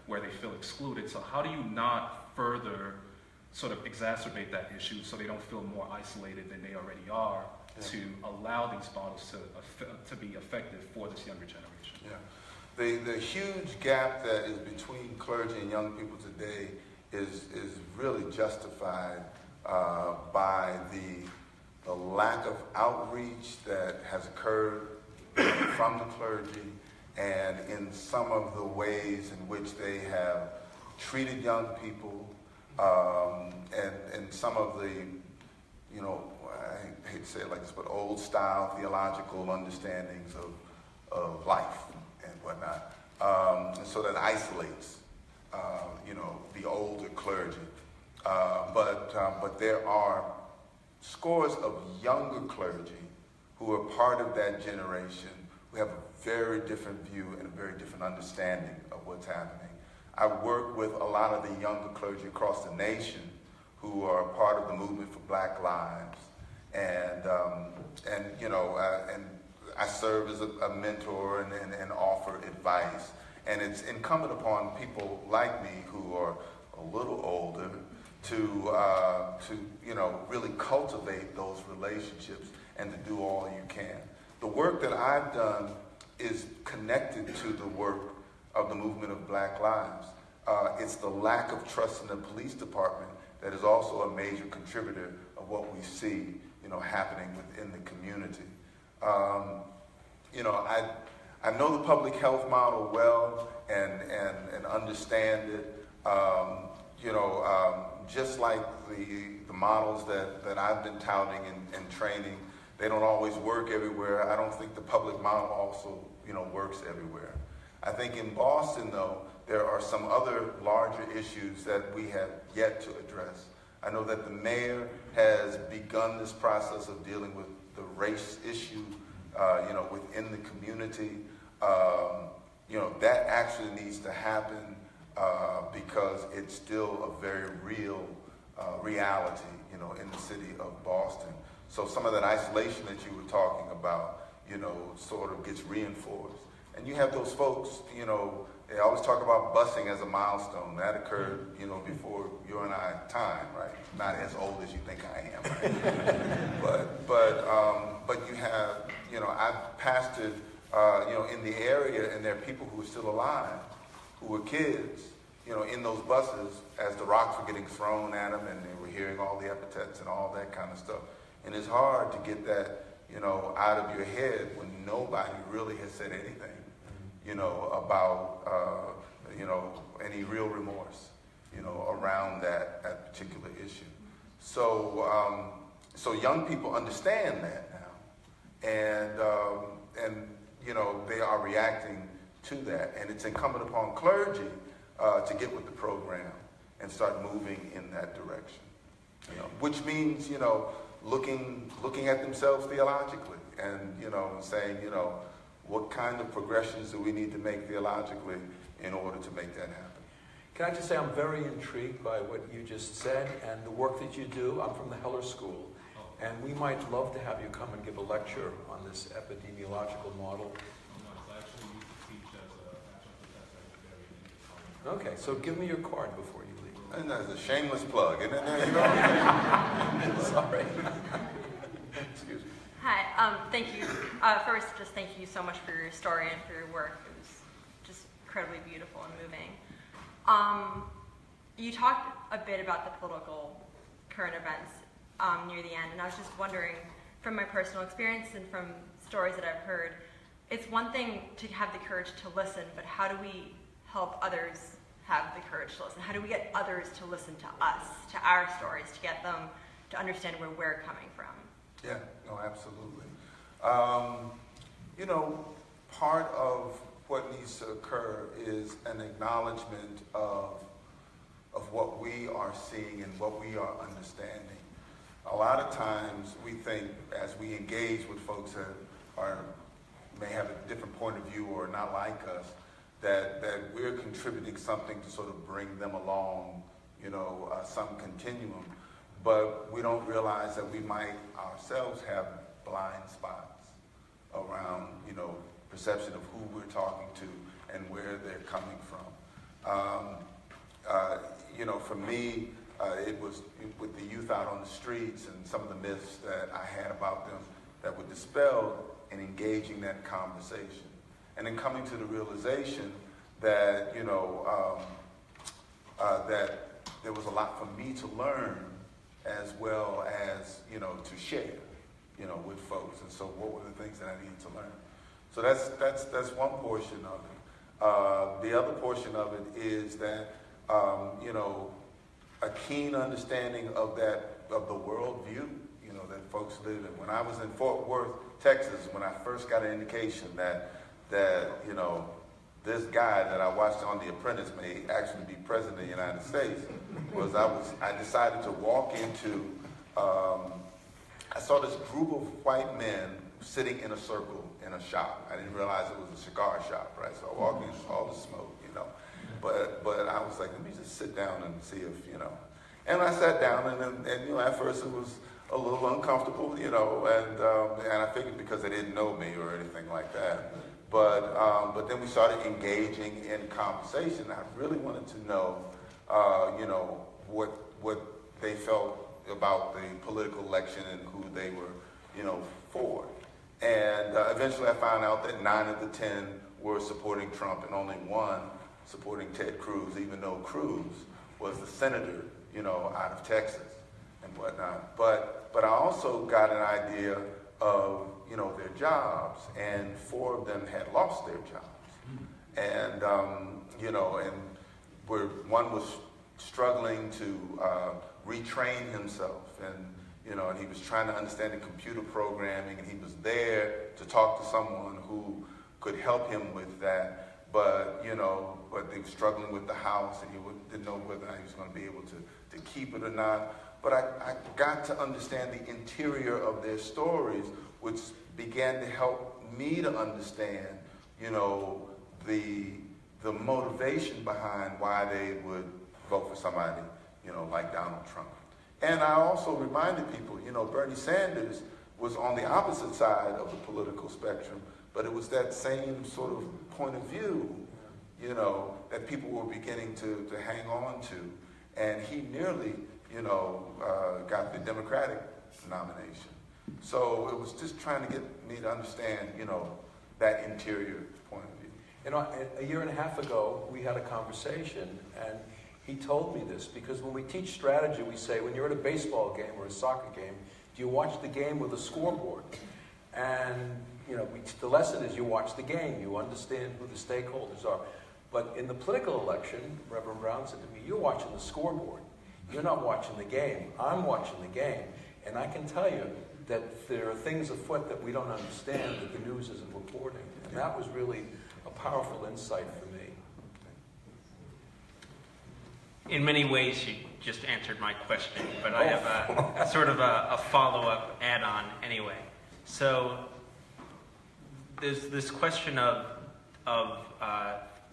Speaker 8: where they feel excluded. So how do you not further sort of exacerbate that issue so they don't feel more isolated than they already are, to allow these models to be effective for this younger generation?
Speaker 3: The huge gap that is between clergy and young people today is really justified by the lack of outreach that has occurred from the clergy, and in some of the ways in which they have treated young people, and some of the, I hate to say it like this, but old style theological understandings of life and whatnot. So that isolates, the older clergy. But there are scores of younger clergy who are part of that generation who have a very different view and a very different understanding of what's happening. I work with a lot of the younger clergy across the nation who are part of the movement for Black Lives, and I serve as a mentor and offer advice. And it's incumbent upon people like me who are a little older to really cultivate those relationships and to do all you can. The work that I've done is connected to the work of the movement of Black Lives. It's the lack of trust in the police department that is also a major contributor of what we see, happening within the community. I know the public health model well and understand it. Just like the models that I've been touting and training, they don't always work everywhere. I don't think the public model also, works everywhere. I think in Boston, though, there are some other larger issues that we have yet to address. I know that the mayor has begun this process of dealing with the race issue within the community. That actually needs to happen because it's still a very real reality, in the city of Boston. So some of that isolation that you were talking about, sort of gets reinforced. And you have those folks, they always talk about busing as a milestone. That occurred, before you and I time, right? Not as old as you think I am, right? but you have, I've pastored, in the area, and there are people who are still alive, who were kids, in those buses as the rocks were getting thrown at them, and they were hearing all the epithets and all that kind of stuff. And it's hard to get that, out of your head when nobody really has said anything, about, any real remorse, around that particular issue. So, so young people understand that now, and they are reacting to that, and it's incumbent upon clergy to get with the program and start moving in that direction, which means, looking at themselves theologically and, saying, what kind of progressions do we need to make theologically in order to make that happen?
Speaker 2: Can I just say I'm very intrigued by what you just said and the work that you do. I'm from the Heller School, and we might love to have you come and give a lecture on this epidemiological model. Okay, so give me your card before you leave.
Speaker 3: And that's a shameless plug, isn't it? There you go.
Speaker 2: Sorry. Excuse me.
Speaker 9: Hi, thank you. First, just thank you so much for your story and for your work. It was just incredibly beautiful and moving. You talked a bit about the political current events near the end, and I was just wondering, from my personal experience and from stories that I've heard, it's one thing to have the courage to listen, but how do we help others have the courage to listen? How do we get others to listen to us, to our stories, to get them to understand where we're coming from?
Speaker 3: Yeah, no, absolutely. Part of what needs to occur is an acknowledgement of what we are seeing and what we are understanding. A lot of times we think, as we engage with folks that may have a different point of view or not like us, that we're contributing something to sort of bring them along, some continuum. But we don't realize that we might ourselves have blind spots around, perception of who we're talking to and where they're coming from. For me, it was with the youth out on the streets and some of the myths that I had about them that were dispelled and engaging that conversation. And then coming to the realization that, that there was a lot for me to learn as well as, to share, with folks. And so what were the things that I needed to learn? So that's one portion of it. The other portion of it is that, a keen understanding of the worldview, that folks live in. When I was in Fort Worth, Texas, when I first got an indication that this guy that I watched on The Apprentice may actually be president of the United States, I decided to walk into, I saw this group of white men sitting in a circle in a shop. I didn't realize it was a cigar shop, right? So I walked in, all the smoke, But I was like, let me just sit down and see if, And I sat down, and at first it was a little uncomfortable, and I figured because they didn't know me or anything like that. But then we started engaging in conversation. I really wanted to know, what they felt about the political election and who they were, for. And eventually I found out that 9 of the 10 were supporting Trump and only 1 supporting Ted Cruz, even though Cruz was the senator, out of Texas and whatnot. But I also got an idea of, their jobs, and 4 of them had lost their jobs. And, where one was struggling to retrain himself, and he was trying to understand the computer programming, and he was there to talk to someone who could help him with that. But they were struggling with the house, and he didn't know whether he was going to be able to keep it or not. But I got to understand the interior of their stories, which began to help me to understand, you know, the motivation behind why they would vote for somebody, you know, like Donald Trump. And I also reminded people, you know, Bernie Sanders was on the opposite side of the political spectrum, but it was that same sort of point of view, you know, that people were beginning to hang on to. And he nearly, you know, got the Democratic nomination. So it was just trying to get me to understand, you know, that interior point of view.
Speaker 2: You know, a year and a half ago, we had a conversation, and he told me this, because when we teach strategy, we say, when you're at a baseball game or a soccer game, do you watch the game with a scoreboard? And, you know, the lesson is you watch the game, you understand who the stakeholders are. But in the political election, Reverend Brown said to me, you're watching the scoreboard. You're not watching the game. I'm watching the game. And I can tell you that there are things afoot that we don't understand that the news isn't reporting. And that was really a powerful insight for me.
Speaker 10: In many ways, you just answered my question, but I have a sort of a follow-up add-on anyway. So there's this question of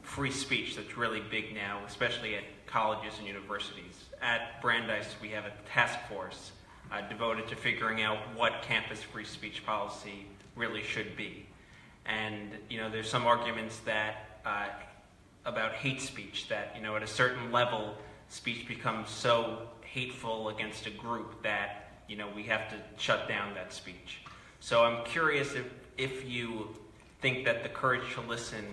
Speaker 10: free speech that's really big now, especially at colleges and universities. At Brandeis, we have a task force devoted to figuring out what campus free speech policy really should be. And, you know, there's some arguments that about hate speech, that, you know, at a certain level, speech becomes so hateful against a group that, you know, we have to shut down that speech. So I'm curious if you think that the courage to listen,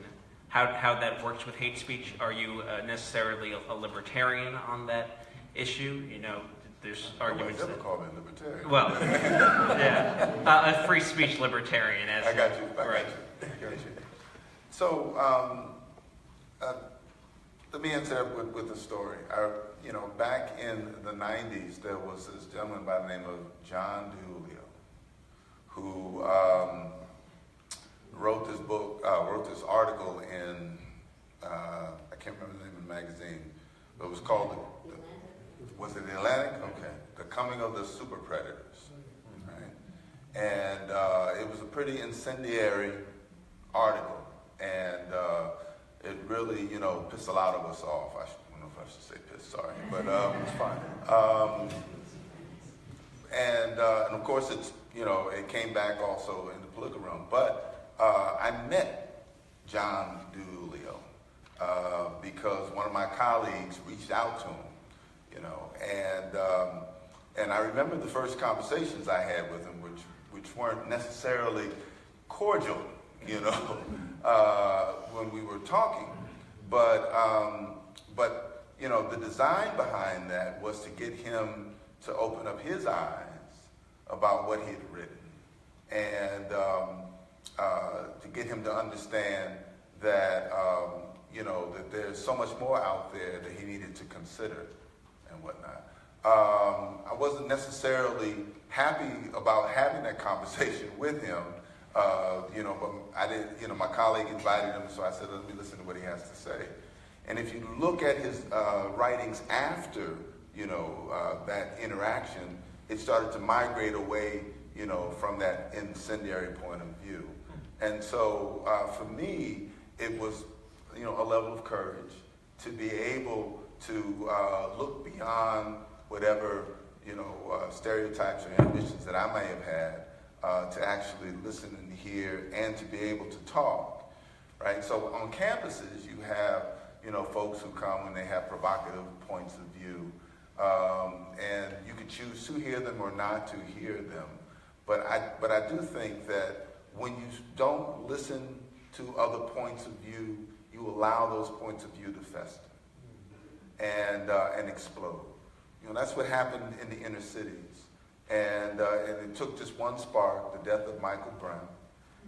Speaker 10: how that works with hate speech. Are you necessarily a libertarian on that issue? You know, there's arguments
Speaker 3: that... never call me a libertarian.
Speaker 10: Well, yeah, a free speech libertarian. As
Speaker 3: I got you. I
Speaker 10: right.
Speaker 3: got you. So, let me answer with a story. You know, back in the 90s, there was this gentleman by the name of John DiIulio, who wrote this book, wrote this article in, I can't remember the name of the magazine, but it was called, was it The Atlantic? Okay. The Coming of the Super Predators, right? And it was a pretty incendiary article, and it really, you know, pissed a lot of us off. I don't know if I should say piss, sorry, but it's fine. And of course, it's, you know, it came back also in the political realm. But I met John DiIulio because one of my colleagues reached out to him, you know, and I remember the first conversations I had with him, which weren't necessarily cordial, you know, when we were talking, but you know, the design behind that was to get him to open up his eyes about what he had written, and to get him to understand that you know, that there's so much more out there that he needed to consider and whatnot. I wasn't necessarily happy about having that conversation with him. You know, but I didn't, you know, my colleague invited him, so I said, let me listen to what he has to say. And if you look at his writings after, you know, that interaction, it started to migrate away, you know, from that incendiary point of view. And so for me, it was, you know, a level of courage to be able to look beyond whatever, you know, stereotypes or ambitions that I may have had, to actually listen and hear and to be able to talk, right? So on campuses, you have, you know, folks who come when they have provocative points of view, and you can choose to hear them or not to hear them. But I do think that when you don't listen to other points of view, you allow those points of view to fester and explode. You know, that's what happened in the inner cities. And it took just one spark, the death of Michael Brown.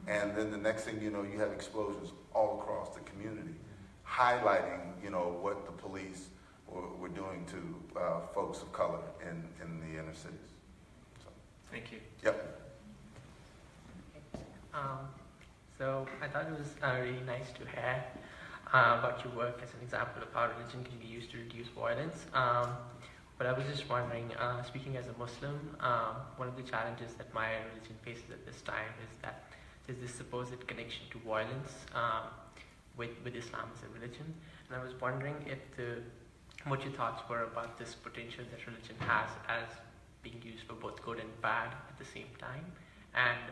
Speaker 3: And then the next thing you know, you have explosions all across the community, highlighting, you know, what the police were doing to folks of color in the inner cities. So.
Speaker 10: Thank you.
Speaker 3: Yep.
Speaker 11: So I thought it was really nice to hear about your work as an example of how religion can be used to reduce violence. But I was just wondering, speaking as a Muslim, one of the challenges that my religion faces at this time is that there's this supposed connection to violence with Islam as a religion. And I was wondering what your thoughts were about this potential that religion has as being used for both good and bad at the same time, and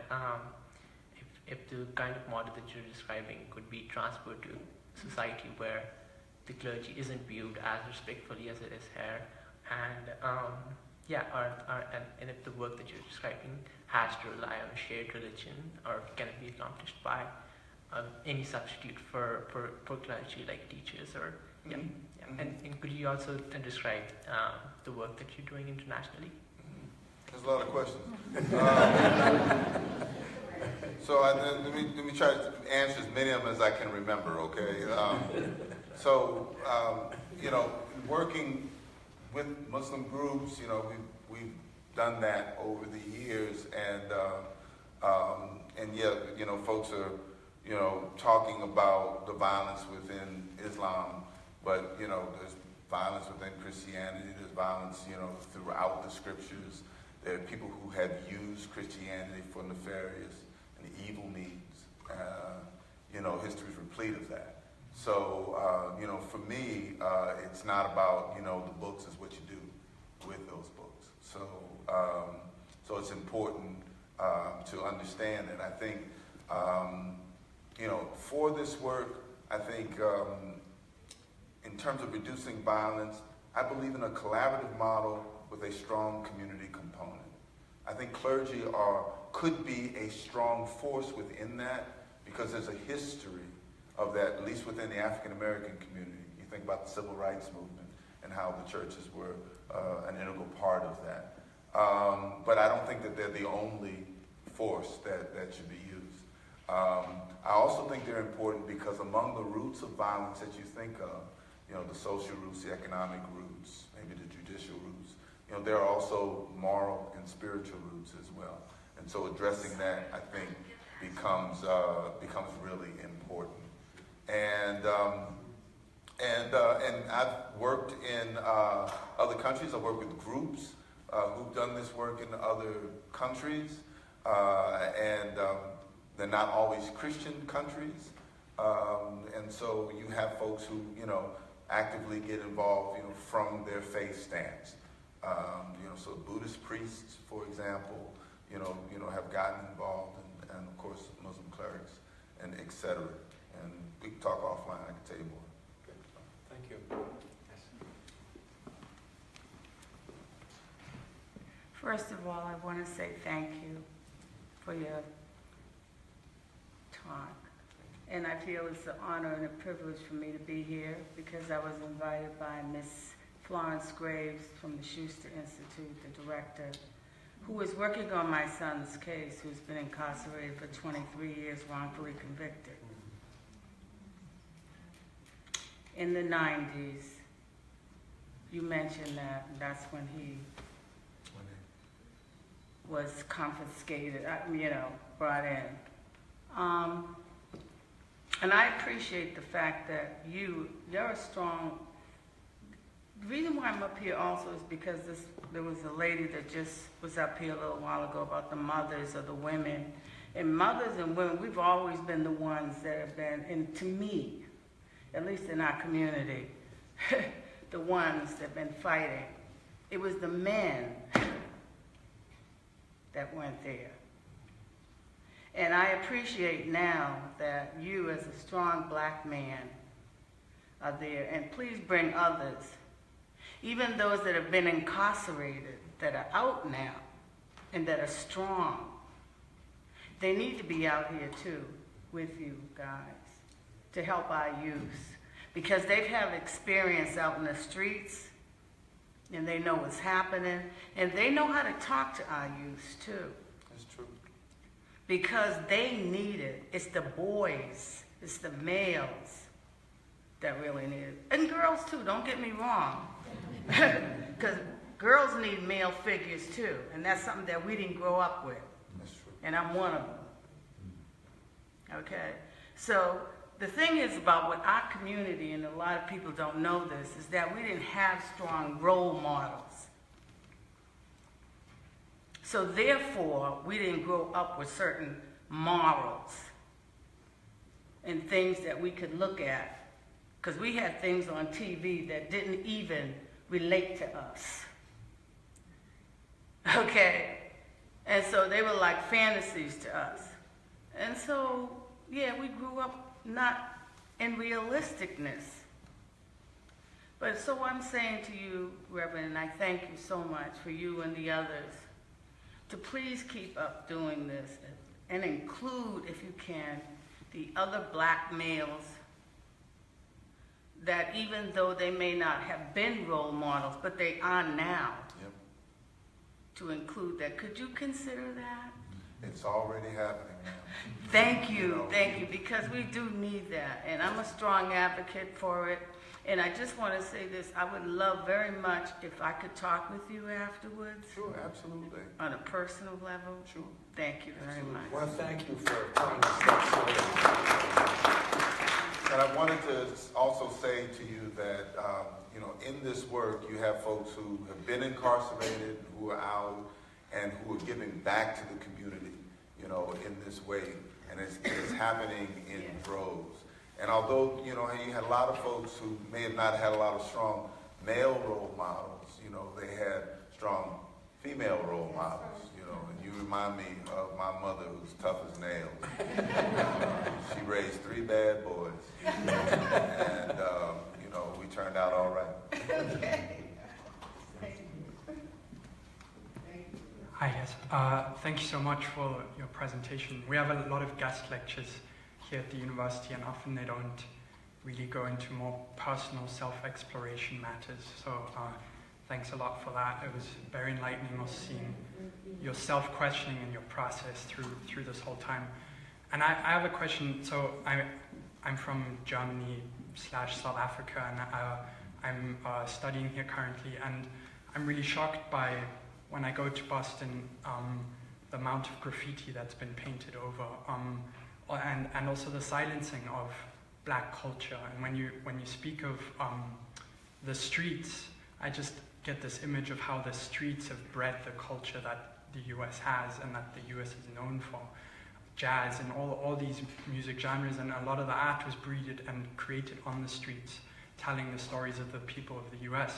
Speaker 11: if the kind of model that you're describing could be transferred to society where the clergy isn't viewed as respectfully as it is here, and and if the work that you're describing has to rely on a shared religion, or can it be accomplished by any substitute for clergy like teachers or And could you also describe the work that you're doing internationally?
Speaker 3: There's a lot of questions. So let me try to answer as many of them as I can remember, okay? Working with Muslim groups, we've done that over the years, and folks are, talking about the violence within Islam, but, there's violence within Christianity, there's violence, throughout the scriptures. There are people who have used Christianity for nefarious and evil means. History is replete of that. So, for me, it's not about, the books is what you do with those books. So it's important to understand that. I think, for this work, I think in terms of reducing violence, I believe in a collaborative model with a strong community component. I think clergy could be a strong force within that, because there's a history of that, at least within the African American community. You think about the civil rights movement and how the churches were an integral part of that. But I don't think that they're the only force that should be used. I also think they're important because among the roots of violence that you think of, the social roots, the economic roots, maybe the judicial roots, there are also moral and spiritual roots as well. And so addressing that, I think, becomes really important. And I've worked in other countries. I've worked with groups who've done this work in other countries, and they're not always Christian countries. And so you have folks who, actively get involved, from their faith stance. So Buddhist priests, for example, have gotten involved, and of course Muslim clerics, and et cetera. And we can talk offline. I can tell you more.
Speaker 2: Okay. Thank you. Yes.
Speaker 12: First of all, I want to say thank you for your talk. And I feel it's an honor and a privilege for me to be here because I was invited by Miss Florence Graves from the Schuster Institute, the director, who is working on my son's case, who's been incarcerated for 23 years, wrongfully convicted. In the 90s, you mentioned that that's when he was confiscated, brought in. And I appreciate the fact that you're a strong. The reason why I'm up here also is because there was a lady that just was up here a little while ago about the mothers of the women. And mothers and women, we've always been the ones that have been, and to me, at least in our community, the ones that have been fighting. It was the men that went there. And I appreciate now that you, as a strong black man, are there. And please bring others, even those that have been incarcerated, that are out now, and that are strong. They need to be out here too, with you guys, to help our youth. Because they've had experience out in the streets, and they know what's happening, and they know how to talk to our youth too.
Speaker 3: That's true.
Speaker 12: Because they need it. It's the boys, it's the males that really need it. And girls too, don't get me wrong. Because girls need male figures too, and that's something that we didn't grow up with.
Speaker 3: That's true.
Speaker 12: And I'm one of them. Okay? So the thing is about what our community, and a lot of people don't know this, is that we didn't have strong role models. So therefore, we didn't grow up with certain morals and things that we could look at. Because we had things on TV that didn't even relate to us. Okay? And so they were like fantasies to us. And so, yeah, we grew up not in realisticness. But so I'm saying to you, Reverend, and I thank you so much for you and the others, to please keep up doing this and include, if you can, the other black males that even though they may not have been role models, but they are now.
Speaker 3: Yep.
Speaker 12: To include that. Could you consider that?
Speaker 3: It's already happening now.
Speaker 12: Thank you, because we do need that. And I'm a strong advocate for it. And I just want to say this, I would love very much if I could talk with you afterwards.
Speaker 3: Sure, absolutely.
Speaker 12: On a personal level.
Speaker 3: Sure.
Speaker 12: Thank you very much.
Speaker 1: I want to thank you for telling us that story.
Speaker 3: And I wanted to also say to you that, in this work, you have folks who have been incarcerated, who are out, and who are giving back to the community, in this way. And it's happening in droves. And although, you had a lot of folks who may have not had a lot of strong male role models, they had strong female role models, and you remind me of my mother who's tough as nails. She raised 3 bad boys. And, we turned out all right.
Speaker 12: Okay.
Speaker 13: Hi, yes. Thank you so much for your presentation. We have a lot of guest lectures here at the university, and often they don't really go into more personal self-exploration matters. So thanks a lot for that. It was very enlightening also seeing your self-questioning and your process through this whole time. And I have a question. So I'm from Germany/South Africa, and I'm studying here currently, and I'm really shocked by, when I go to Boston, the amount of graffiti that's been painted over, and also the silencing of black culture. And when you speak of the streets, I just get this image of how the streets have bred the culture that the US has and that the US is known for. Jazz and all these music genres, and a lot of the art was breeded and created on the streets, telling the stories of the people of the US.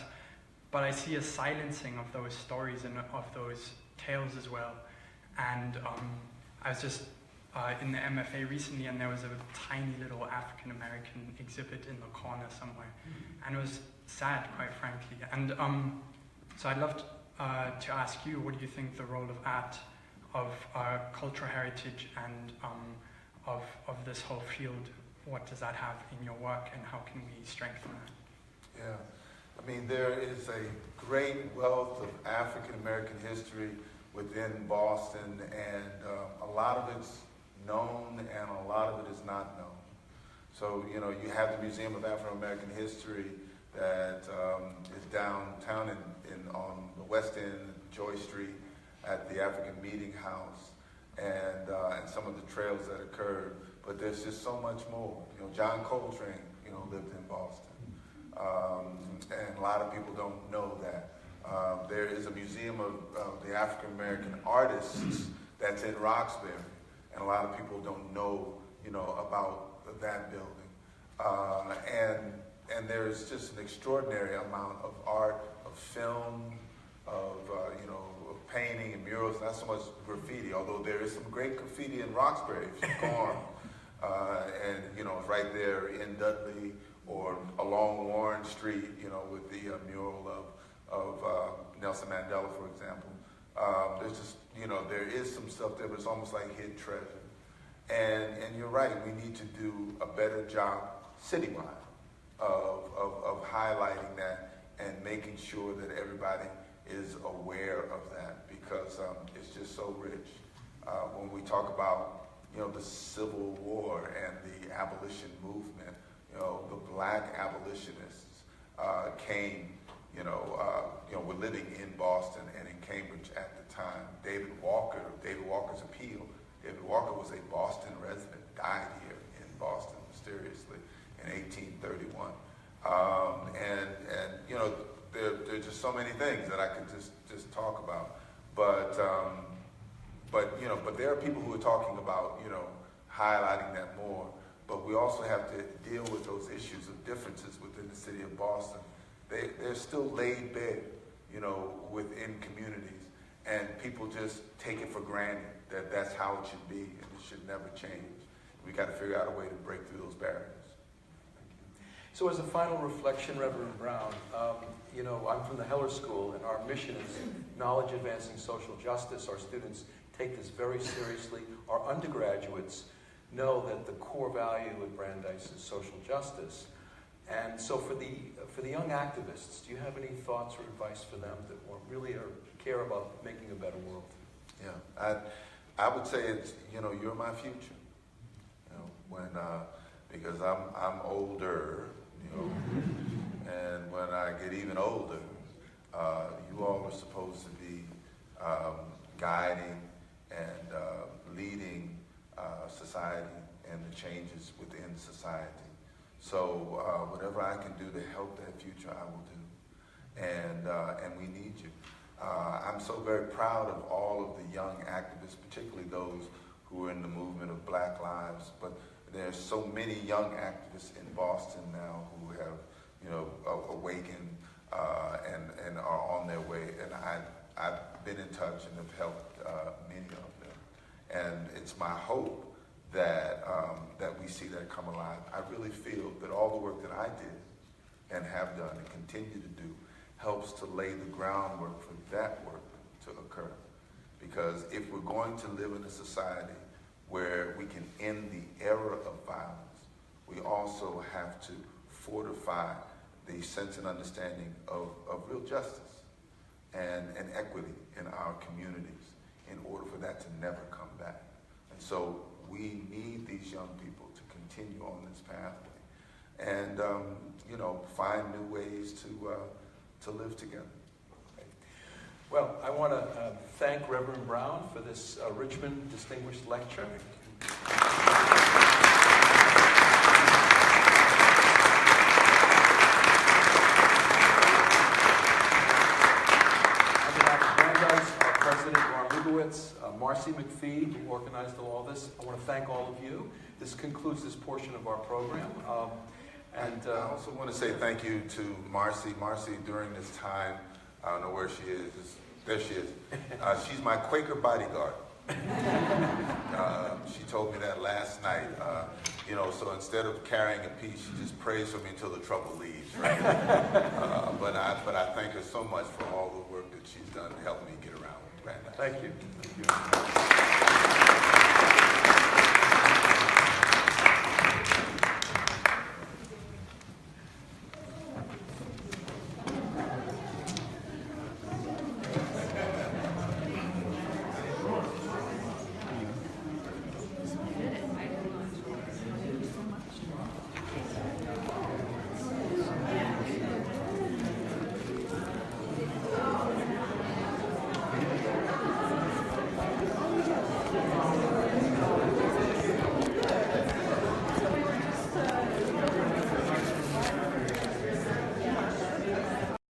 Speaker 13: But I see a silencing of those stories and of those tales as well. And I was just in the MFA recently, and there was a tiny little African-American exhibit in the corner somewhere. And it was sad, quite frankly. And so I'd love to ask you, what do you think the role of art, of cultural heritage, and of this whole field, what does that have in your work, and how can we strengthen that?
Speaker 3: Yeah. I mean, there is a great wealth of African-American history within Boston, and a lot of it's known and a lot of it is not known. So, you have the Museum of Afro-American History that is downtown on the West End, Joy Street, at the African Meeting House, and some of the trails that occurred. But there's just so much more. John Coltrane, lived in Boston. And a lot of people don't know that. There is a museum of the African American artists that's in Roxbury, and a lot of people don't know, about that building. And there's just an extraordinary amount of art, of film, of painting and murals, not so much graffiti, although there is some great graffiti in Roxbury, if you go and right there in Dudley, or along Warren Street, with the mural of Nelson Mandela, for example. There's just, there is some stuff there, but it's almost like hidden treasure. And you're right, we need to do a better job citywide of highlighting that and making sure that everybody is aware of that, because it's just so rich. When we talk about, the Civil War and the abolition movement, the black abolitionists came, were living in Boston and in Cambridge at the time. David Walker's Appeal. David Walker was a Boston resident, died here in Boston, was mysteriously in 1831. And you know, there are just so many things that I could just talk about. But you know, but there are people who are talking about, you know, highlighting that more. But we also have to deal with those issues of differences within the city of Boston. They're still laid bare, you know, within communities, and people just take it for granted that that's how it should be, and it should never change. We got to figure out a way to break through those barriers.
Speaker 2: So as a final reflection, Reverend Brown, you know, I'm from the Heller School, and our mission is knowledge advancing social justice. Our students take this very seriously. Our undergraduates know that the core value at Brandeis is social justice. And so for the young activists, do you have any thoughts or advice for them that really care about making a better world?
Speaker 3: Yeah, I would say it's, you know, you're my future. You know, when because I'm older, you know, and when I get even older, you all are supposed to be guiding and leading society and the changes within society. So whatever I can do to help that future, I will do. And we need you. I'm so very proud of all of the young activists, particularly those who are in the movement of Black Lives. But there's so many young activists in Boston now who have, you know, awakened and are on their way. And I've been in touch and have helped many of them. And it's my hope that that we see that come alive. I really feel that all the work that I did and have done and continue to do helps to lay the groundwork for that work to occur. Because if we're going to live in a society where we can end the era of violence, we also have to fortify the sense and understanding of real justice and equity in our communities in order for that to never come back. And so we need these young people to continue on this pathway and, you know, find new ways to live together.
Speaker 2: Okay. Well, I want to thank Reverend Brown for this Richman Distinguished Lecture. President Ron Liebowitz, Marcy McPhee, who organized all this. I want to thank all of you. This concludes this portion of our program.
Speaker 3: And I also want to say thank you to Marcy. Marcy, during this time, I don't know where she is. There she is. She's my Quaker bodyguard. She told me that last night. You know, so instead of carrying a piece, she just prays for me until the trouble leaves. Right? But I thank her so much for all the work that she's done to help me get around. Brandeis.
Speaker 2: Thank you. Thank you.